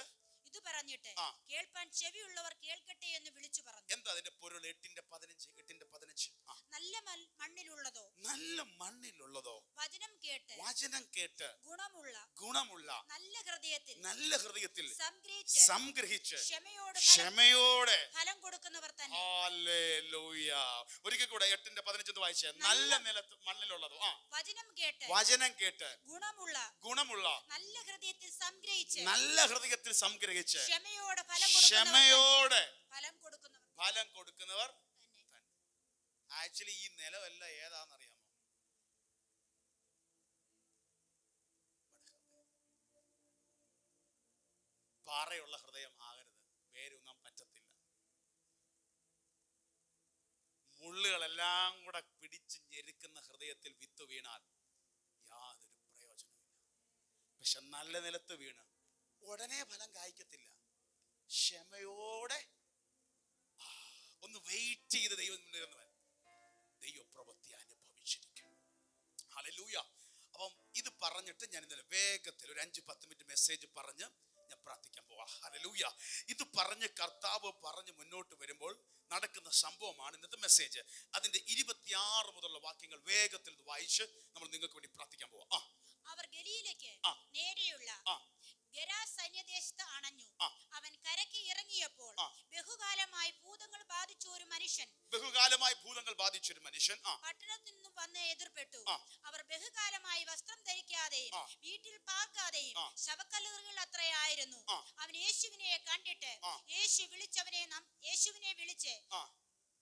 കേൾപ്പാൻ ചെവിയുള്ളവർ കേൾക്കട്ടെ എന്ന് വിളിച്ചു പറഞ്ഞു. എന്താ അതിന്റെ പൊരുൾ? 8:15 നല്ല മണ്ണിലുള്ളതോ, നല്ല മണ്ണിലുള്ളതോ, വചനം കേട്ട് ഗുണമുള്ള നല്ല ഹൃദയത്തിൽ സംഗ്രഹിച്ച് ക്ഷമയോടെ ഫലം കൊടുക്കുന്നവർ തന്നെ. ഹല്ലേലൂയ. ഒരിക്കൽ കൂടെ 8:15 വായിച്ചേ. നല്ല നിലത്ത് മണ്ണിലുള്ളതോ, വചനം കേട്ട് ഗുണമുള്ള നല്ല ഹൃദയത്തിൽ സംഗ്രഹിച്ച് ക്ഷമയോടെ ഫലം കൊടുക്കുന്നവർ തന്നെ. ആക്ച്വലി ഈ നിലമല്ല ഏതാണെന്നറിയാമോ? പാറയുള്ള ഹൃദയം ആകരുത്, വേരൂന്നാൻ പറ്റത്തില്ല. മുള്ളുകളെല്ലാം കൂടെ പിടിച്ച് ഞെരുക്കുന്ന ഹൃദയത്തിൽ വിത്ത് വീണാൽ യാതൊരു പ്രയോജനമില്ല. പക്ഷെ നല്ല നിലത്ത് വീണ് ഉടനെ ഫലം കായ്ക്കത്തില്ല. ക്ഷമയോടെ ഒന്ന് വെയിറ്റ് ചെയ്ത് ദൈവം ദൈവപ്രവൃത്തി അനുഭവിച്ചിരിക്കും. ഹല്ലേലൂയ. അപ്പം ഇത് പറഞ്ഞിട്ട് ഞാൻ ഇന്നലെ വേഗത്തിൽ ഒരു 5-10 മിനിറ്റ് മെസ്സേജ് പറഞ്ഞ് ഞാൻ പ്രാർത്ഥിക്കാൻ പോവാ. ഹല്ലേലൂയ. ഇത് പറഞ്ഞ് കർത്താവ് പറഞ്ഞ് മുന്നോട്ട് വരുമ്പോൾ നടക്കുന്ന സംഭവമാണ് ഇന്നത്തെ മെസ്സേജ്. അതിന്റെ 26 മുതലുള്ള വാക്യങ്ങൾ വേഗത്തിൽ വായിച്ച് നമ്മൾ നിങ്ങൾക്ക് വേണ്ടി പ്രാർത്ഥിക്കാൻ പോവാ. അവർ ഗലീലയ്ക്ക് നേരെയുള്ള ഗെരാസ് സൈന്യദേശത്ത് അണഞ്ഞു. അവൻ കരയ്ക്ക് ഇറങ്ങിയപ്പോൾ ബഹുകാലമായി ഭൂതങ്ങൾ ബാധിച്ച ഒരു മനുഷ്യൻ പട്ടണത്തിൽ നിന്നും വന്ന് എതിർപ്പെട്ടു. അവർ ബഹുകാലമായി വസ്ത്രം ധരിക്കാതെയും വീട്ടിൽ പാർക്കാതെയും ശവക്കല്ലറുകൾ അത്രയായിരുന്നു. അവൻ യേശുവിനെ കണ്ടിട്ട് യേശുവിനെ വിളിച്ച്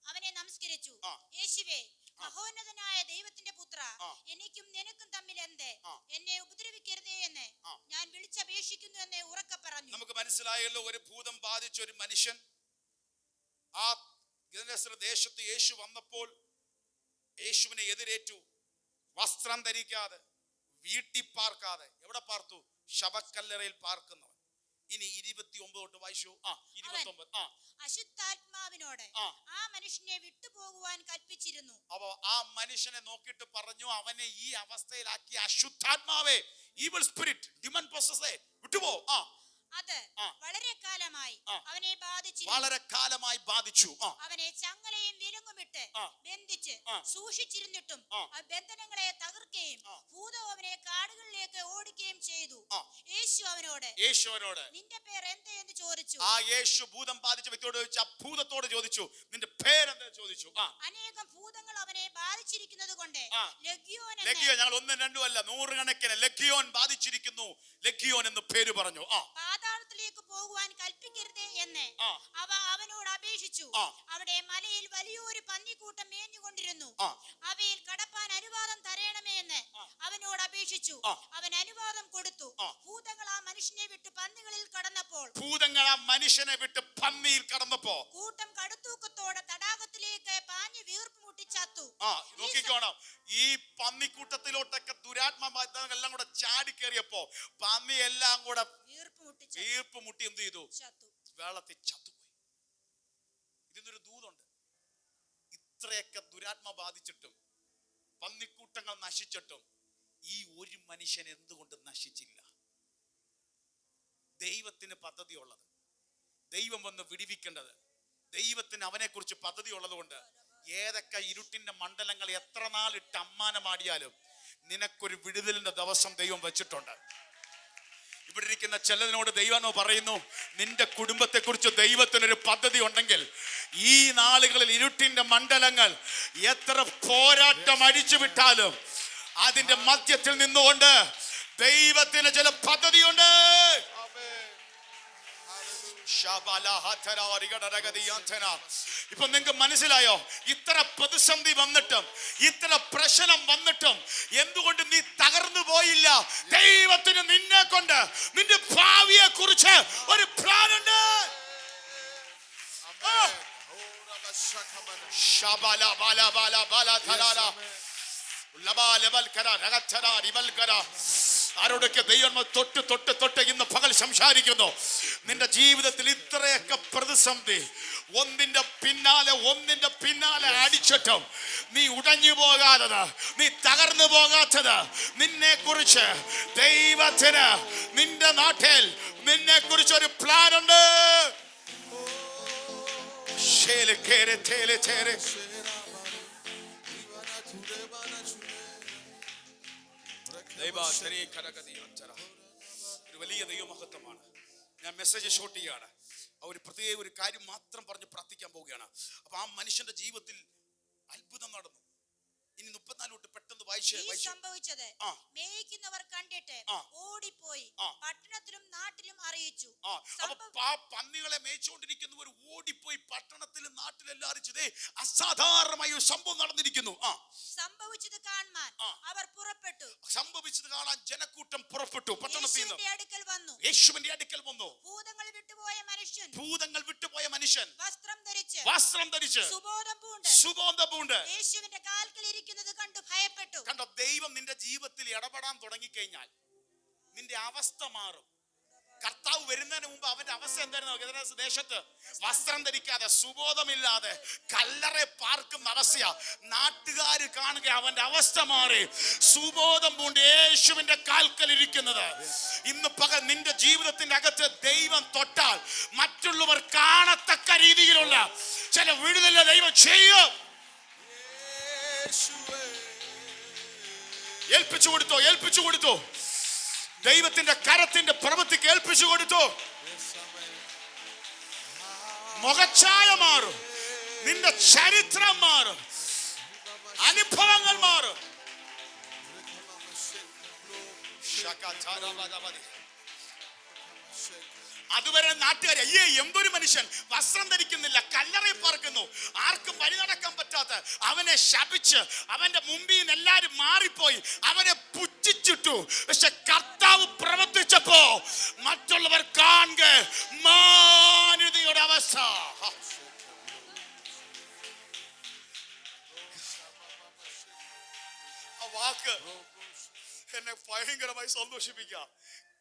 അവനെ നമസ്കരിച്ചു. യേശുവേ, മഹോന്നതനായ ദൈവത്തിന്റെ പുത്ര, എനിക്കും നിനക്കും തമ്മിൽ എന്ത്? എന്നെ ഉപദ്രവിക്കരുതേ എന്ന് ഞാൻ വിളിച്ചപേക്ഷിക്കുന്നു എന്ന് ഉറക്കെ പറഞ്ഞു. നമുക്ക് മനസ്സിലായല്ലോ, ഒരു ഭൂതം ബാധിച്ച ഒരു മനുഷ്യൻ ആ ദേശത്ത് യേശു വന്നപ്പോൾ യേശുവിനെ എതിരേറ്റു. വസ്ത്രം ധരിക്കാതെ, വീട്ടിൽ പാർക്കാതെ, എവിടെ പാർത്തു? ശവക്കല്ലറയിൽ പാർക്കുന്നവൻ. ഇനി 29 തൊട്ട് വായിച്ചു. 29. അശുദ്ധാത്മാവിനോട് ആ മനുഷ്യനെ വിട്ടുപോകുവാൻ കൽപ്പിച്ചിരുന്നു. അപ്പൊ ആ മനുഷ്യനെ നോക്കിയിട്ട് പറഞ്ഞു, അവനെ ഈ അവസ്ഥയിലാക്കി അശുദ്ധാത്മാവേ, ഈവിൾ സ്പിരിറ്റ്, ഡിമൺ പൊസസ്സേ, വിട്ടുപോ. അത് വളരെ കാലമായി അവനെ ബാധിച്ചു. അവനെ ചങ്ങലയും വിലങ്ങുമിട്ട് ബന്ധിച്ച് സൂക്ഷിച്ചിരുന്നിട്ടും ആ ബന്ധനങ്ങളെ തകർക്കുകയും ഭൂതം അവനെ കാടുകളിലേക്ക് ഓടിക്കുകയും ചെയ്തു. യേശു അവനോട് നിന്റെ പേര് എന്ത് എന്ന് ചോദിച്ചു. ആ യേശു ഭൂതം ബാധിച്ച വ്യക്തിയോട് ചോദിച്ചു, ആ ഭൂതത്തോട് ചോദിച്ചു, നിന്റെ പേരെന്തെന്ന് ചോദിച്ചു. അനേകം ഭൂതങ്ങൾ അവനെ ബാധിച്ചിരിക്കുന്നത് കൊണ്ട് ലഗ്യോൻ, ഞങ്ങൾ 1 2 അല്ല 100 കണക്കിന് ലഗ്യോൻ ബാധിച്ചിരിക്കുന്നു, ലഗ്യോൻ എന്ന് പേര് പറഞ്ഞു. പാതാളത്തിലേക്ക് പോകുവാൻ കൽപ്പിക്കരുതേ എന്ന് അവനോട് അപേക്ഷിച്ചു. അവിടെ മലയിൽ വലിയൊരു പന്നിക്കൂട്ടം മേഞ്ഞുകൊണ്ടിരുന്നു. അവയിൽ കടപ്പാൻ അനുവാദം തരണമേ എന്ന് അവനോട് അപേക്ഷിച്ചു. അവൻ അനുവാദം കൊടുത്തു. ഭൂതങ്ങൾ ആ മനുഷ്യനെ വിട്ട് പന്നികളിൽ കടന്നപ്പോ കൂട്ടം കടുത്തൂക്കത്തോടെ തടാകത്തിലേക്ക് പാഞ്ഞു വീർപ്പ് മുട്ടി ചത്തു. നോക്കിക്കോണം, ഈ പന്നിക്കൂട്ടത്തിലോട്ടൊക്കെ ദുരാത്മാവെല്ലാം കൂടെ ചാടിക്കേറിയപ്പോ പന്നി എല്ലാം കൂടെ വീർപ്പ് മുട്ടി എന്ത് ചെയ്തു? വെള്ളത്തിൽ ചത്തുപോയി. ഇതിനൊരു ദൂതുണ്ട്. ഇത്രയൊക്കെ ദുരാത്മ ബാധിച്ചിട്ടും പന്നിക്കൂട്ടങ്ങൾ നശിച്ചിട്ടും ഈ ഒരു മനുഷ്യൻ എന്തുകൊണ്ട് നശിച്ചില്ല? ദൈവത്തിന് പദ്ധതിയുള്ളത്, ദൈവം വന്ന് വിടിവിക്കേണ്ടത്, ദൈവത്തിന് അവനെ കുറിച്ച് പദ്ധതി ഉള്ളത് കൊണ്ട് ഏതൊക്കെ ഇരുട്ടിന്റെ മണ്ഡലങ്ങൾ എത്ര നാളിട്ട് അമ്മാനമാടിയാലും നിനക്കൊരു വിടുതലിന്റെ ദിവസം ദൈവം വെച്ചിട്ടുണ്ട്. ഇവിടെ ഇരിക്കുന്ന ചിലതിനോട് ദൈവം പറയുന്നു, നിന്റെ കുടുംബത്തെ കുറിച്ച് ദൈവത്തിനൊരു പദ്ധതി ഉണ്ടെങ്കിൽ ഈ നാളുകളിൽ ഇരുട്ടിന്റെ മണ്ഡലങ്ങൾ എത്ര പോരാട്ടം അടിച്ചു വിട്ടാലും അതിന്റെ മധ്യത്തിൽ നിന്നുകൊണ്ട് ദൈവത്തിന് ചില പദ്ധതിയുണ്ട്. ഇപ്പൊ നിങ്ങൾക്ക് മനസ്സിലായോ? ഇത്ര പ്രതിസന്ധി വന്നിട്ടും ഇത്ര പ്രശ്നം വന്നിട്ടും എന്തുകൊണ്ട് നീ തകർന്നു പോയില്ല? ദൈവത്തിന് നിന്നെ കൊണ്ട് നിന്റെ ഭാവിയെ കുറിച്ച് ഒരു പ്ലാൻ ഉണ്ട്. ആരോടൊക്കെ ദൈവം തൊട്ട് ഇന്ന് പകൽ സംസാരിക്കുന്നു. നിന്റെ ജീവിതത്തിൽ ഇത്രയൊക്കെ പ്രതിസന്ധി ഒന്നിന്റെ പിന്നാലെ അടിച്ചിട്ടും നീ ഉടഞ്ഞു പോകാത്തത്, നീ തകർന്നു പോകാത്തത്, നിന്നെ കുറിച്ച് ദൈവത്തിന് നിന്റെ നാട്ടിൽ നിന്നെ കുറിച്ച് ഒരു പ്ലാൻ ഉണ്ട്. ഒരു വലിയ ദൈവമഹത്വമാണ്. ഞാൻ മെസ്സേജ് ഷോട്ട് ചെയ്യാണ്. ഒരു പ്രത്യേക ഒരു കാര്യം മാത്രം പറഞ്ഞ് പ്രാർത്ഥിക്കാൻ പോവുകയാണ്. അപ്പൊ ആ മനുഷ്യന്റെ ജീവിതത്തിൽ അത്ഭുതം നടന്നു. ഇനി 34 തൊട്ട് പെട്ടെന്ന് വായിച്ചു. സംഭവിച്ചത് മേയ്ക്കുന്നവർ കണ്ടിട്ട് ഓടിപ്പോയി പട്ടണത്തിലും നാട്ടിലും അറിയിച്ചു. പന്നികളെ മേയിച്ചുകൊണ്ടിരിക്കുന്നവർ ഓടിപ്പോയി പട്ടണത്തിലും നാട്ടിലെല്ലാം അറിയിച്ചതേ അസാധാരണമായ ഒരു സംഭവം നടന്നിരിക്കുന്നു. സംഭവിച്ചത് കാണാൻ അവർ പുറപ്പെട്ടു. സംഭവിച്ചത് കാണാൻ ജനക്കൂട്ടം പുറപ്പെട്ടു. പട്ടണത്തിൽ യേശുവിന്റെ അടുക്കൽ വന്നു. ഭൂതങ്ങൾ വിട്ടുപോയ മനുഷ്യൻ വസ്ത്രം ധരിച്ച് സുബോധം പൂണ്ട് യേശുവിന്റെ കാൽക്കൽ ഇരിക്കുന്നത് കണ്ടു ഭയപ്പെട്ടു. കണ്ടോ, ദൈവം നിന്റെ ജീവിതത്തിൽ ഇടപെടാൻ തുടങ്ങിക്കഴിഞ്ഞാൽ നിന്റെ അവസ്ഥ മാറും. കർത്താവ് വരുന്നതിന് മുമ്പ് അവന്റെ അവസ്ഥ എന്തായിരുന്നു? ദേശത്ത് വസ്ത്രം ധരിക്കാതെ സുബോധമില്ലാതെ കല്ലറെ പാർക്കുന്ന അവസ്ഥയാ. നാട്ടുകാര് കാണുക അവന്റെ അവസ്ഥ മാറി സുബോധം പൂണ്ട് യേശുവിന്റെ കാൽക്കൽ ഇരിക്കുന്നത്. ഇന്ന് പകൽ നിന്റെ ജീവിതത്തിന്റെ അകത്ത് ദൈവം തൊട്ടാൽ മറ്റുള്ളവർ കാണത്തക്ക രീതിയിലുള്ള ചില വിടുതൽ ദൈവം ചെയ്യും. ഏൽപ്പിച്ചു കൊടുത്തോ ദൈവത്തിന്റെ കരത്തിന്റെ പ്രവൃത്തിക്ക് ഏൽപ്പിച്ചു കൊടുത്തു. മുഖച്ഛായ മാറും, നിന്റെ ചരിത്രം മാറും, അനുഭവങ്ങൾ മാറും. അതുവരെ നാട്ടുകാരെ അയ്യേ എന്തൊരു മനുഷ്യൻ വസ്ത്രം ധരിക്കുന്നില്ല, കല്ലറയിൽ പാർക്കുന്നു, ആർക്കും വഴി നടക്കാൻ പറ്റാത്ത അവനെ ശപിച്ച് അവന്റെ മുമ്പിൽ നിന്ന് എല്ലാരും മാറിപ്പോയി, അവനെ പുച്ഛിച്ചിട്ടു. പക്ഷെ കർത്താവ് പ്രവർത്തിച്ചപ്പോ മറ്റുള്ളവർ കാണുക മാന്യതയുടെ അവസ്ഥ. ആ വാക്ക് എന്നെ ഭയങ്കരമായി സന്തോഷിപ്പിക്കുക.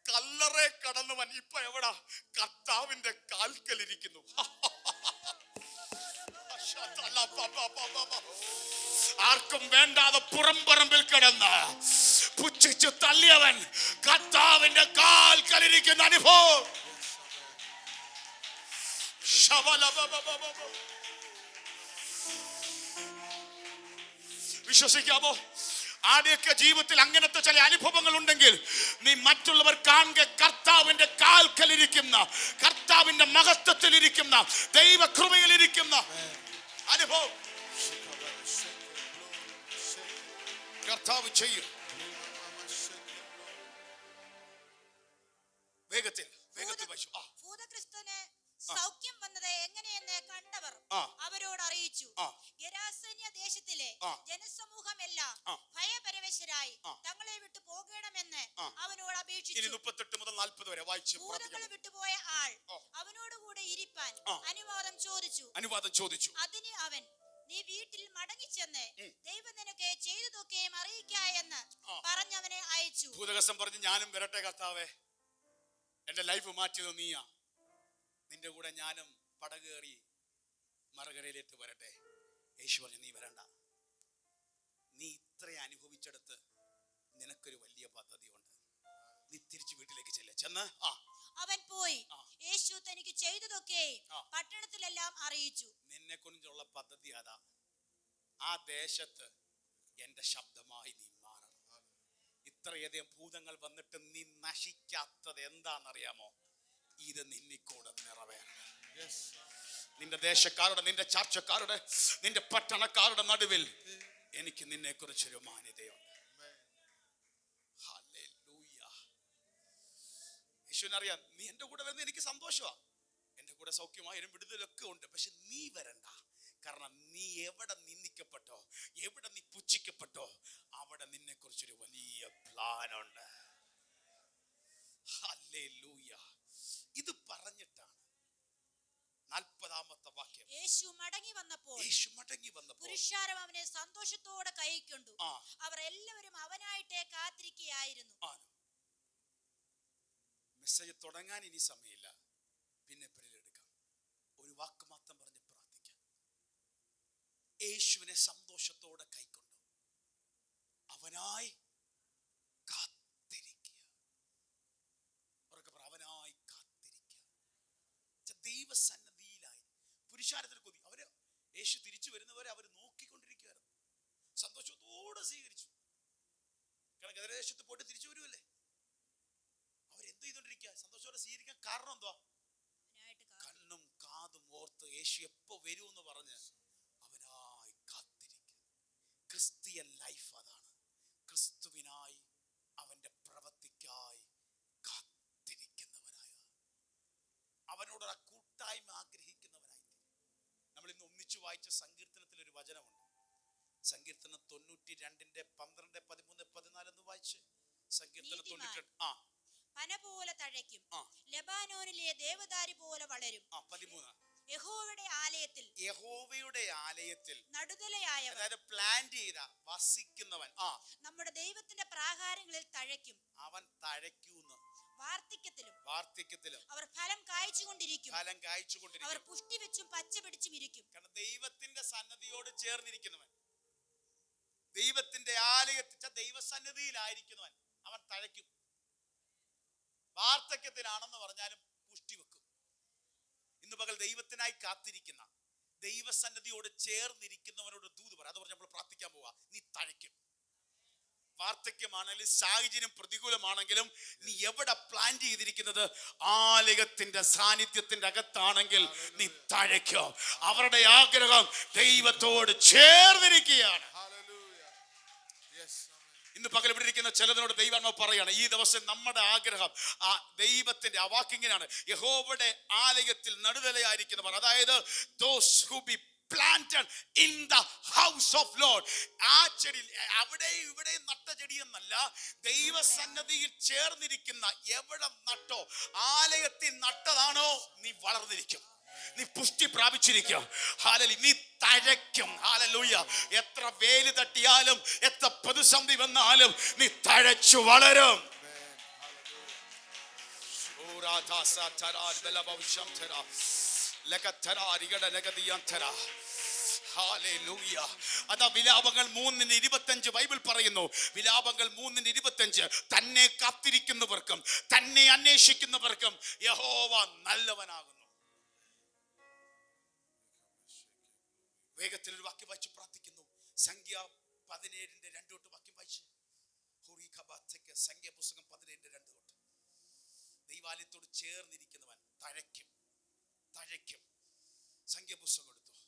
കല്ലറെ കടന്നവൻ ഇപ്പൊ എവിടാ? കർത്താവിന്റെ കാൽക്കലിരിക്കുന്നു. ആർക്കും വേണ്ടാതെ പുറംപറമ്പിൽ കിടന്ന് പുച്ഛിച്ചു തള്ളിയവൻ കർത്താവിന്റെ കാൽക്കലിരിക്കുന്ന അനുഭവം. വിശ്വസിക്കാമോ? ആദ്യമൊക്കെ ജീവിതത്തിൽ അങ്ങനത്തെ ചില അനുഭവങ്ങൾ ഉണ്ടെങ്കിൽ നീ മറ്റുള്ളവർ കാണുക കർത്താവിന്റെ കാൽക്കലിരിക്കുന്ന, കർത്താവിന്റെ മഹത്വത്തിലിരിക്കുന്ന, ദൈവകൃപയിലിരിക്കുന്ന അനുഭവം കർത്താവ് ചെയ്യും. വേഗത്തിൽ ഭൂതഗ്രസ്തന് സൗഖ്യം വന്നത് എങ്ങനെയെന്ന് കണ്ടവർ അവരോട് അറിയിച്ചു. ഗെരാസേന്യ ദേശത്തിലെ ജനസമൂഹമെല്ലാം ഭയപരവശരായി തങ്ങളെ വിട്ടു പോകണമെന്ന് അവനോട് അപേക്ഷിച്ചു. 38 മുതൽ 40 വരെ വായിച്ചു. ഭൂതങ്ങളെ വിട്ടുപോയ ആൾ അവനോടുകൂടെ ഇരിപ്പാൻ അനുവാദം ചോദിച്ചു. അതിന് അവൻ, നീ വീട്ടിൽ മടങ്ങിച്ചെന്ന് ദൈവം നിനക്ക് ചെയ്തതൊക്കെയും അറിയിക്ക എന്ന് പറഞ്ഞവനെ അയച്ചു. ഭൂതഗ്രസ്തൻ പറഞ്ഞു, ഞാനും വരട്ടെ കർത്താവേ, എന്റെ ലൈഫ് മാറ്റിയത് നീയാ, നിന്റെ കൂടെ ഞാനും പടകേറി മറുകരയിലേക്ക് വരട്ടെ. യേശു പറഞ്ഞു, നീ വരണ്ട, നീ ഇത്ര അനുഭവിച്ചെടുത്ത് നിനക്കൊരു വലിയ പദ്ധതിയുണ്ട്, നീ തിരിച്ചു വീട്ടിലേക്ക് ചെന്ന്. അവൻ പോയി യേശു തനിക്ക് ചെയ്തതൊക്കെ പട്ടണത്തിലെല്ലാം അറിയിച്ചു. നിന്നെ കൊണ്ടുള്ള പദ്ധതി അതാ. ആ ദേശത്ത് എന്റെ ശബ്ദമായി നീ മാറണം. ഇത്രയധികം ഭൂതങ്ങൾ വന്നിട്ട് നീ നശിക്കാത്തത് എന്താണെന്നറിയാമോ? ഇത് നിന്നിക്കൂടെ നിറവേറണം. നിന്റെ ദേശക്കാരുടെ, നിന്റെ ചർച്ചക്കാരുടെ, നിന്റെ പട്ടണക്കാരുടെ നടുവിൽ എനിക്ക് നിന്നെ കുറിച്ചൊരു മാന്യതയുണ്ട്. യേശുവിനറിയാം, നീ എന്റെ കൂടെ വരുന്ന എനിക്ക് സന്തോഷമാണ്, എന്റെ കൂടെ സൗഖ്യമായാലും വിടുതലൊക്കെ ഉണ്ട്. പക്ഷെ നീ വരണ്ട. കാരണം നീ എവിടെ നിന്ദിക്കപ്പെട്ടോ, എവിടെ നീ പുച്ഛിക്കപ്പെട്ടോ, അവിടെ നിന്നെ കുറിച്ചൊരു വലിയ പ്ലാനുണ്ട്. ഹല്ലേലൂയ. ഇത് പറഞ്ഞിട്ടാണ് 40-ാമത്തെ വാക്യം. യേശു മടങ്ങി വന്നപ്പോൾ പുരുഷാരം അവനെ സന്തോഷത്തോടെ കൈക്കൊണ്ടു. അവർ എല്ലാവരും അവനായിട്ട് കാത്തിരിക്കുകയായിരുന്നു. മെസ്സേജ് തുടങ്ങാൻ ഇനി സമയമില്ല, പിന്നെ എടുക്കാം. ഒരു വാക്ക് മാത്രം പറഞ്ഞ് പ്രാർത്ഥിക്കാം. യേശുവിനെ സന്തോഷത്തോടെ കൈക്കൊണ്ടു, അവനായി കാത്തിരിക്കുക. അവനായി കാത്തിരിക്കുക. ദൈവസന്നിധിയിലായി പുരുഷാരത്തിന് കൊതി. അവര് യേശു തിരിച്ചു വരുന്നവരെ അവർ നോക്കിക്കൊണ്ടിരിക്കുകയായിരുന്നു. സന്തോഷത്തോടെ സ്വീകരിച്ചു. കാരണം ഗദരദേശത്ത് പോയിട്ട് തിരിച്ചു വരുമല്ലേ, അവരെന്ത് ചെയ്തോണ്ടിരിക്കുക? സന്തോഷത്തോടെ സ്വീകരിക്കാൻ കാരണം എന്തുവാ? കണ്ണും കാതും ഓർത്ത് യേശു എപ്പോ വരുമെന്ന് പറഞ്ഞ് അവനായി കാത്തിരിക്കുക. ക്രിസ്ത്യൻ ലൈഫ് അതാണ്. ക്രിസ്തുവിനായി, അവന്റെ പ്രവൃത്തിക്കായി കാത്തിരിക്കുന്നവനായ, അവനോടൊരു കൂട്ടായ്മ ആഗ്രഹിക്കുന്നവനായി. നമ്മൾ ഇന്ന് ഒന്നിച്ചു വായിച്ച സങ്കീർത്തനത്തിൽ ഒരു വചനമുണ്ട്. സങ്കീർത്തനം 92-ന്റെ 12, 13, 14 എന്ന് വായിച്ച്. സങ്കീർത്തനം 92. പന പോലെ തഴയ്ക്കും, ലെബാനോനിലെ ദേവദാരി പോലെ വളരും. 13. യഹോവയുടെ ആലയത്തിൽ നടുതലയായവൻ, അതായത് പ്ലാൻ ചെയ്ത വസിക്കുന്നവൻ, നമ്മുടെ ദൈവത്തിന്റെ പ്രാകാരങ്ങളിൽ തഴയ്ക്കും. അവൻ തഴയ്ക്കുന്നു. വാർദ്ധക്യത്തിലും അവർ ഫലം കായ്ച്ചുകൊണ്ടിരിക്കും. അവർ പുഷ്ടി വെച്ചും പച്ച പിടിച്ചും ഇരിക്കും. കാരണം ദൈവത്തിന്റെ സന്നദ്ധിയോട് ചേർന്നിരിക്കുന്നവൻ, ദൈവത്തിന്റെ ആലയത്തിൽ ദൈവസന്നിധിയിലായിരിക്കുന്നവൻ, അവൻ തഴയ്ക്കും. വാർദ്ധക്യത്തിലാണെന്ന് പറഞ്ഞാലും പുഷ്ടി വെക്കും. ഇന്ന് പകൽ ദൈവത്തിനായി കാത്തിരിക്കുന്ന, ദൈവസന്നിധിയോട് ചേർന്നിരിക്കുന്നവനോട് ദൂത് പറ. അത് പറഞ്ഞ് നമ്മൾ പ്രാർത്ഥിക്കാൻ പോവാ. നീ തഴയ്ക്കും. വാർദ്ധക്യമാണെങ്കിലും സാഹചര്യം പ്രതികൂലമാണെങ്കിലും നീ എവിടെ പ്ലാൻ ചെയ്തിരിക്കുന്നത്? ആലയത്തിന്റെ സാന്നിധ്യത്തിന്റെ അകത്താണെങ്കിൽ നീ തഴയ്ക്കും. അവരുടെ ആഗ്രഹം ദൈവത്തോട് ചേർന്നിരിക്കുകയാണ്. ഇന്ന് പകൽ ഇവിടെ ഇരിക്കുന്ന ചിലതിനോട് ദൈവാത്മാവ് പറയാണ്, ഈ ദിവസം നമ്മുടെ ആഗ്രഹം ആ ദൈവത്തിന്റെ ആ വാക്കിങ്ങനെയാണ്, യഹോവയുടെ ആലയത്തിൽ നടുതലയായിരിക്കുന്നവർ, അതായത് those who be planted in the house of Lord. ആ ചെടി അവിടെയും ഇവിടെയും നട്ട ചെടി എന്നല്ല, ദൈവസന്നിധിയിൽ ചേർന്നിരിക്കുന്ന എവിടെ നട്ടോ, ആലയത്തിൽ നട്ടതാണോ നീ വളർന്നിരിക്കും, നീ പുഷ്ടി പ്രാപിച്ചിരിക്കും. ഹല്ലേലൂയ. നീ തഴയ്ക്കും. ഹല്ലേലൂയ. എത്ര വേല് തട്ടിയാലും എത്ര പ്രതിസന്ധി വന്നാലും നീ തഴച്ചു വളരും. അതാ വിലാപങ്ങൾ 3:25 ബൈബിൾ പറയുന്നു. വിലാപങ്ങൾ 3:25 തന്നെ കാത്തിരിക്കുന്നവർക്കും തന്നെ അന്വേഷിക്കുന്നവർക്കും യഹോവ നല്ലവനാകുന്നു. വേഗത്തിൽ ഒരു വാക്യം വായിച്ച് പ്രാർത്ഥിക്കുന്നു. സംഖ്യ 17:2 വാക്യം വായിച്ച്. സംഖ്യ പുസ്തകം 17:2 ദൈവാലയത്തോട് ചേർന്നിരിക്കുന്നവൻ തഴയ്ക്കും. സംഖ്യ പുസ്തകം എടുത്തു.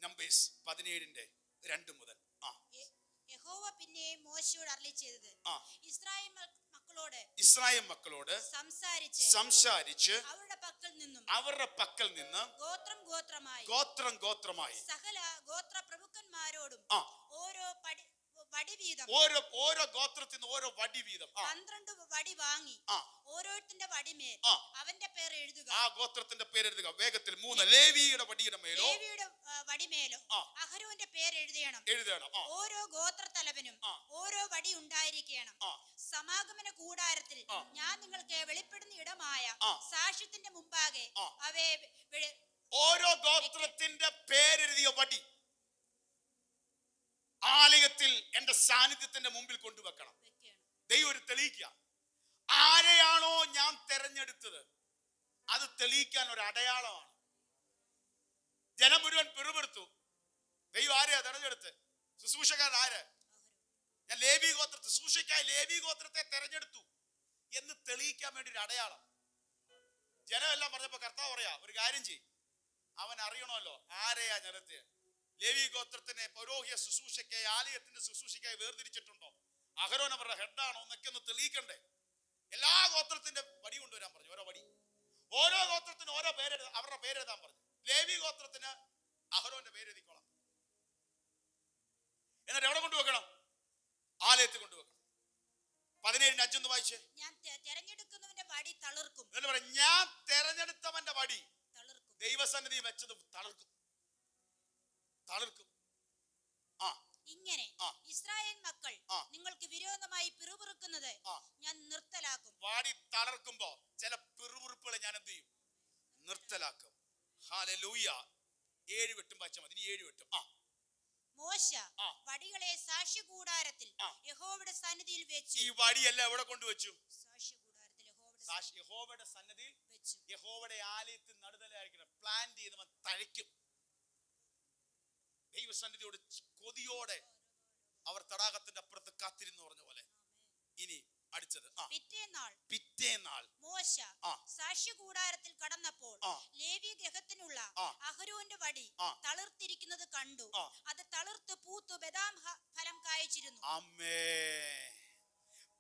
നമ്പേഴ്സ് 17:2 മുതൽ. യഹോവ പിന്നെ മോശയോട് അരുളിച്ചെയ്തത്, ഇസ്രായേൽ മക്കളോട് സംസാരിച്ച് അവരുടെ പക്കൽ നിന്ന് ഗോത്രം ഗോത്രമായി സകല ഗോത്ര പ്രഭുക്കന്മാരോടും ഓരോ ഗോത്രത്തിന് ഓരോ വടി വീതം 12 വടി വാങ്ങി ഓരോരുത്തന്റെ വടിമേൽ അവന്റെ പേര് എഴുതുക. ആ ഗോത്രത്തിന്റെ പേര് എഴുതുക. വേഗത്തിൽ 3 ലേവിയുടെ വടിയുടെ വടിമേലോ അഹരോന്റെ പേര് എഴുതണം. ഓരോ ഗോത്ര തലവനും ഓരോ വടി ഉണ്ടായിരിക്കണം. സമാഗമന കൂടാരത്തിൽ ഞാൻ നിങ്ങൾക്ക് വെളിപ്പെടുന്ന ഇടമായ സാക്ഷ്യത്തിന്റെ മുമ്പാകെ അവയെ ഓരോ ഗോത്രത്തിന്റെ പേരെഴുതിയ വടി ആലയത്തിൽ എന്റെ സാന്നിധ്യത്തിന്റെ മുമ്പിൽ കൊണ്ടുവെക്കണം. ദൈവം ഒരു തെളിയിക്കുക. ആരെയാണോ ഞാൻ തെരഞ്ഞെടുത്തത് അത് തെളിയിക്കാൻ ഒരു അടയാളമാണ്. ജനം മുഴുവൻ പിറുപിറുത്തു. ദൈവം ആരെയാ തെരഞ്ഞെടുത്ത്? ശുശ്രൂഷക്കാരൻ ആര്? ഞാൻ ലേവി ഗോത്രത്തെ ശുശ്രൂഷയ്ക്കായി ലേവി ഗോത്രത്തെ തെരഞ്ഞെടുത്തു എന്ന് തെളിയിക്കാൻ വേണ്ടി ഒരു അടയാളം. ജനമെല്ലാം പറഞ്ഞപ്പോ കർത്താവ് പറയാ, ഒരു കാര്യം ചെയ്യും, അവൻ അറിയണമല്ലോ ആരെയാ ജനത്തെ. ലേവി ഗോത്രത്തിനെ പൗരോഹിയ ശുശ്രൂഷയ്ക്കായി ആലയത്തിന്റെ ശുശ്രൂഷയ്ക്കായി വേർതിരിച്ചിട്ടുണ്ടോ? അഹരോൻ അവരുടെ ഹെഡാണോ എന്നൊക്കെ ഒന്ന് തെളിയിക്കണ്ടേ? എല്ലാ ഗോത്രത്തിന്റെ വടി കൊണ്ടുവരാൻ പറഞ്ഞു. ഓരോ വടി, ഓരോ ഗോത്രത്തിന് ഓരോ പേര്, അവരുടെ പേരെഴുതാൻ പറഞ്ഞു. ലേവി ഗോത്രത്തിന് അഹരോന്റെ പേരെഴുതിക്കോളാം. എന്നിട്ട് എവിടെ കൊണ്ടുവെക്കണം? ആലയത്തിൽ കൊണ്ടുവെക്കണം. 17:5 വായിച്ചേ. ഞാൻ തെരഞ്ഞെടുക്കുന്നവന്റെ വടി തളിർക്കും. ഞാൻ തെരഞ്ഞെടുത്തവന്റെ വടി ദൈവസന്നിധി വെച്ചത് തളിർക്കും. ഇങ്ങനെ ഇസ്രായേൽ മക്കൾ നിങ്ങൾക്ക് വിരോധമായി പിറുപിറുക്കുന്നത് ഞാൻ നിർത്തലാക്കും. വാടി തളർക്കുമ്പോ ചില പിറുപിറുപ്പുകളെ ഞാൻ എന്ത് ചെയ്യും? നിർത്തലാക്കും. ഹല്ലേലൂയ. 7 വെട്ടും വായിച്ചാൽ മതി. 7 വെട്ടും. മോശ വടികളെ സാക്ഷ്യകൂടാരത്തിൽ യഹോവയുടെ സന്നിധിയിൽ വെച്ചു. ഈ വടിയെല്ലാം എവിടെ കൊണ്ടുവച്ചു? സാക്ഷ്യകൂടാരത്തിൽ യഹോവയുടെ സന്നിധിയിൽ വെച്ചു. യഹോവയുടെ ആലയത്തിൽ നടുതലായിരിക്കണം. പ്ലാന്റ് ചെയ്തവൻ തഴയ്ക്കും. ദൈവസന്നിധിയോട് കൊതിയോടെ അവർ തടാകത്തിന്റെ അപ്പുറത്ത് കാത്തിരുന്നു പറഞ്ഞ പോലെ. ഇനി അടുത്തത് പിറ്റേന്നാൾ മോശ സാക്ഷ്യകൂടാരത്തിൽ കടന്നപ്പോൾ ലേവ്യ ഗൃഹത്തിനുള്ള അഹരോന്റെ വടി തളിർത്തിരിക്കുന്നത് കണ്ടു. അത് തളിർത്ത് പൂത്തു ബദാം ഫലം കായ്ച്ചിരുന്നു.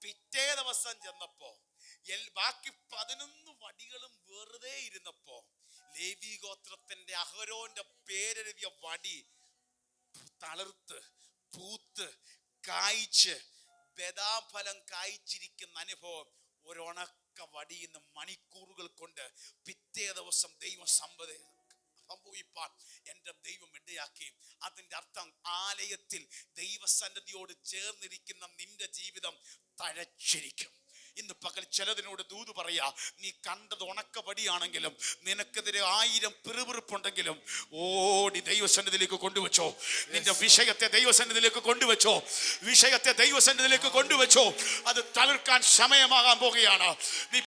പിറ്റേ ദിവസം ചെന്നപ്പോ ബാക്കി 11 വടികളും വെറുതെ ഇരുന്നപ്പോ ലേവി ഗോത്രത്തിന്റെ അഹരോന്റെ പേരെഴുതിയ വടി തളിർത്ത് പൂത്ത് കായ്ച്ച് ബദാഫലം കായ്ച്ചിരിക്കുന്ന അനുഭവം ഒരുണക്ക വടിയുന്ന മണിക്കൂറുകൾ കൊണ്ട് പിറ്റേ ദിവസം ദൈവം സംഭവിപ്പാൻ എന്റെ ദൈവം ഇടയാക്കി. അതിന്റെ അർത്ഥം ആലയത്തിൽ ദൈവസന്നിധിയോട് ചേർന്നിരിക്കുന്ന നിന്റെ ജീവിതം തഴച്ചിരിക്കും. ഇന്ന് പകൽ ചിലതിനോട് ദൂത് പറയാ, നീ കണ്ടത് ഉണക്കപടിയാണെങ്കിലും നിനക്കെതിരെ 1000 പിറുപിറുപ്പുണ്ടെങ്കിലും ഓടി ദൈവസന്നിധിയിലേക്ക് കൊണ്ടുവച്ചോ. നിന്റെ വിഷയത്തെ ദൈവസന്നിധിയിലേക്ക് കൊണ്ടുവച്ചോ. അത് തളിർക്കാൻ സമയമാകാൻ പോകുകയാണ്. നീ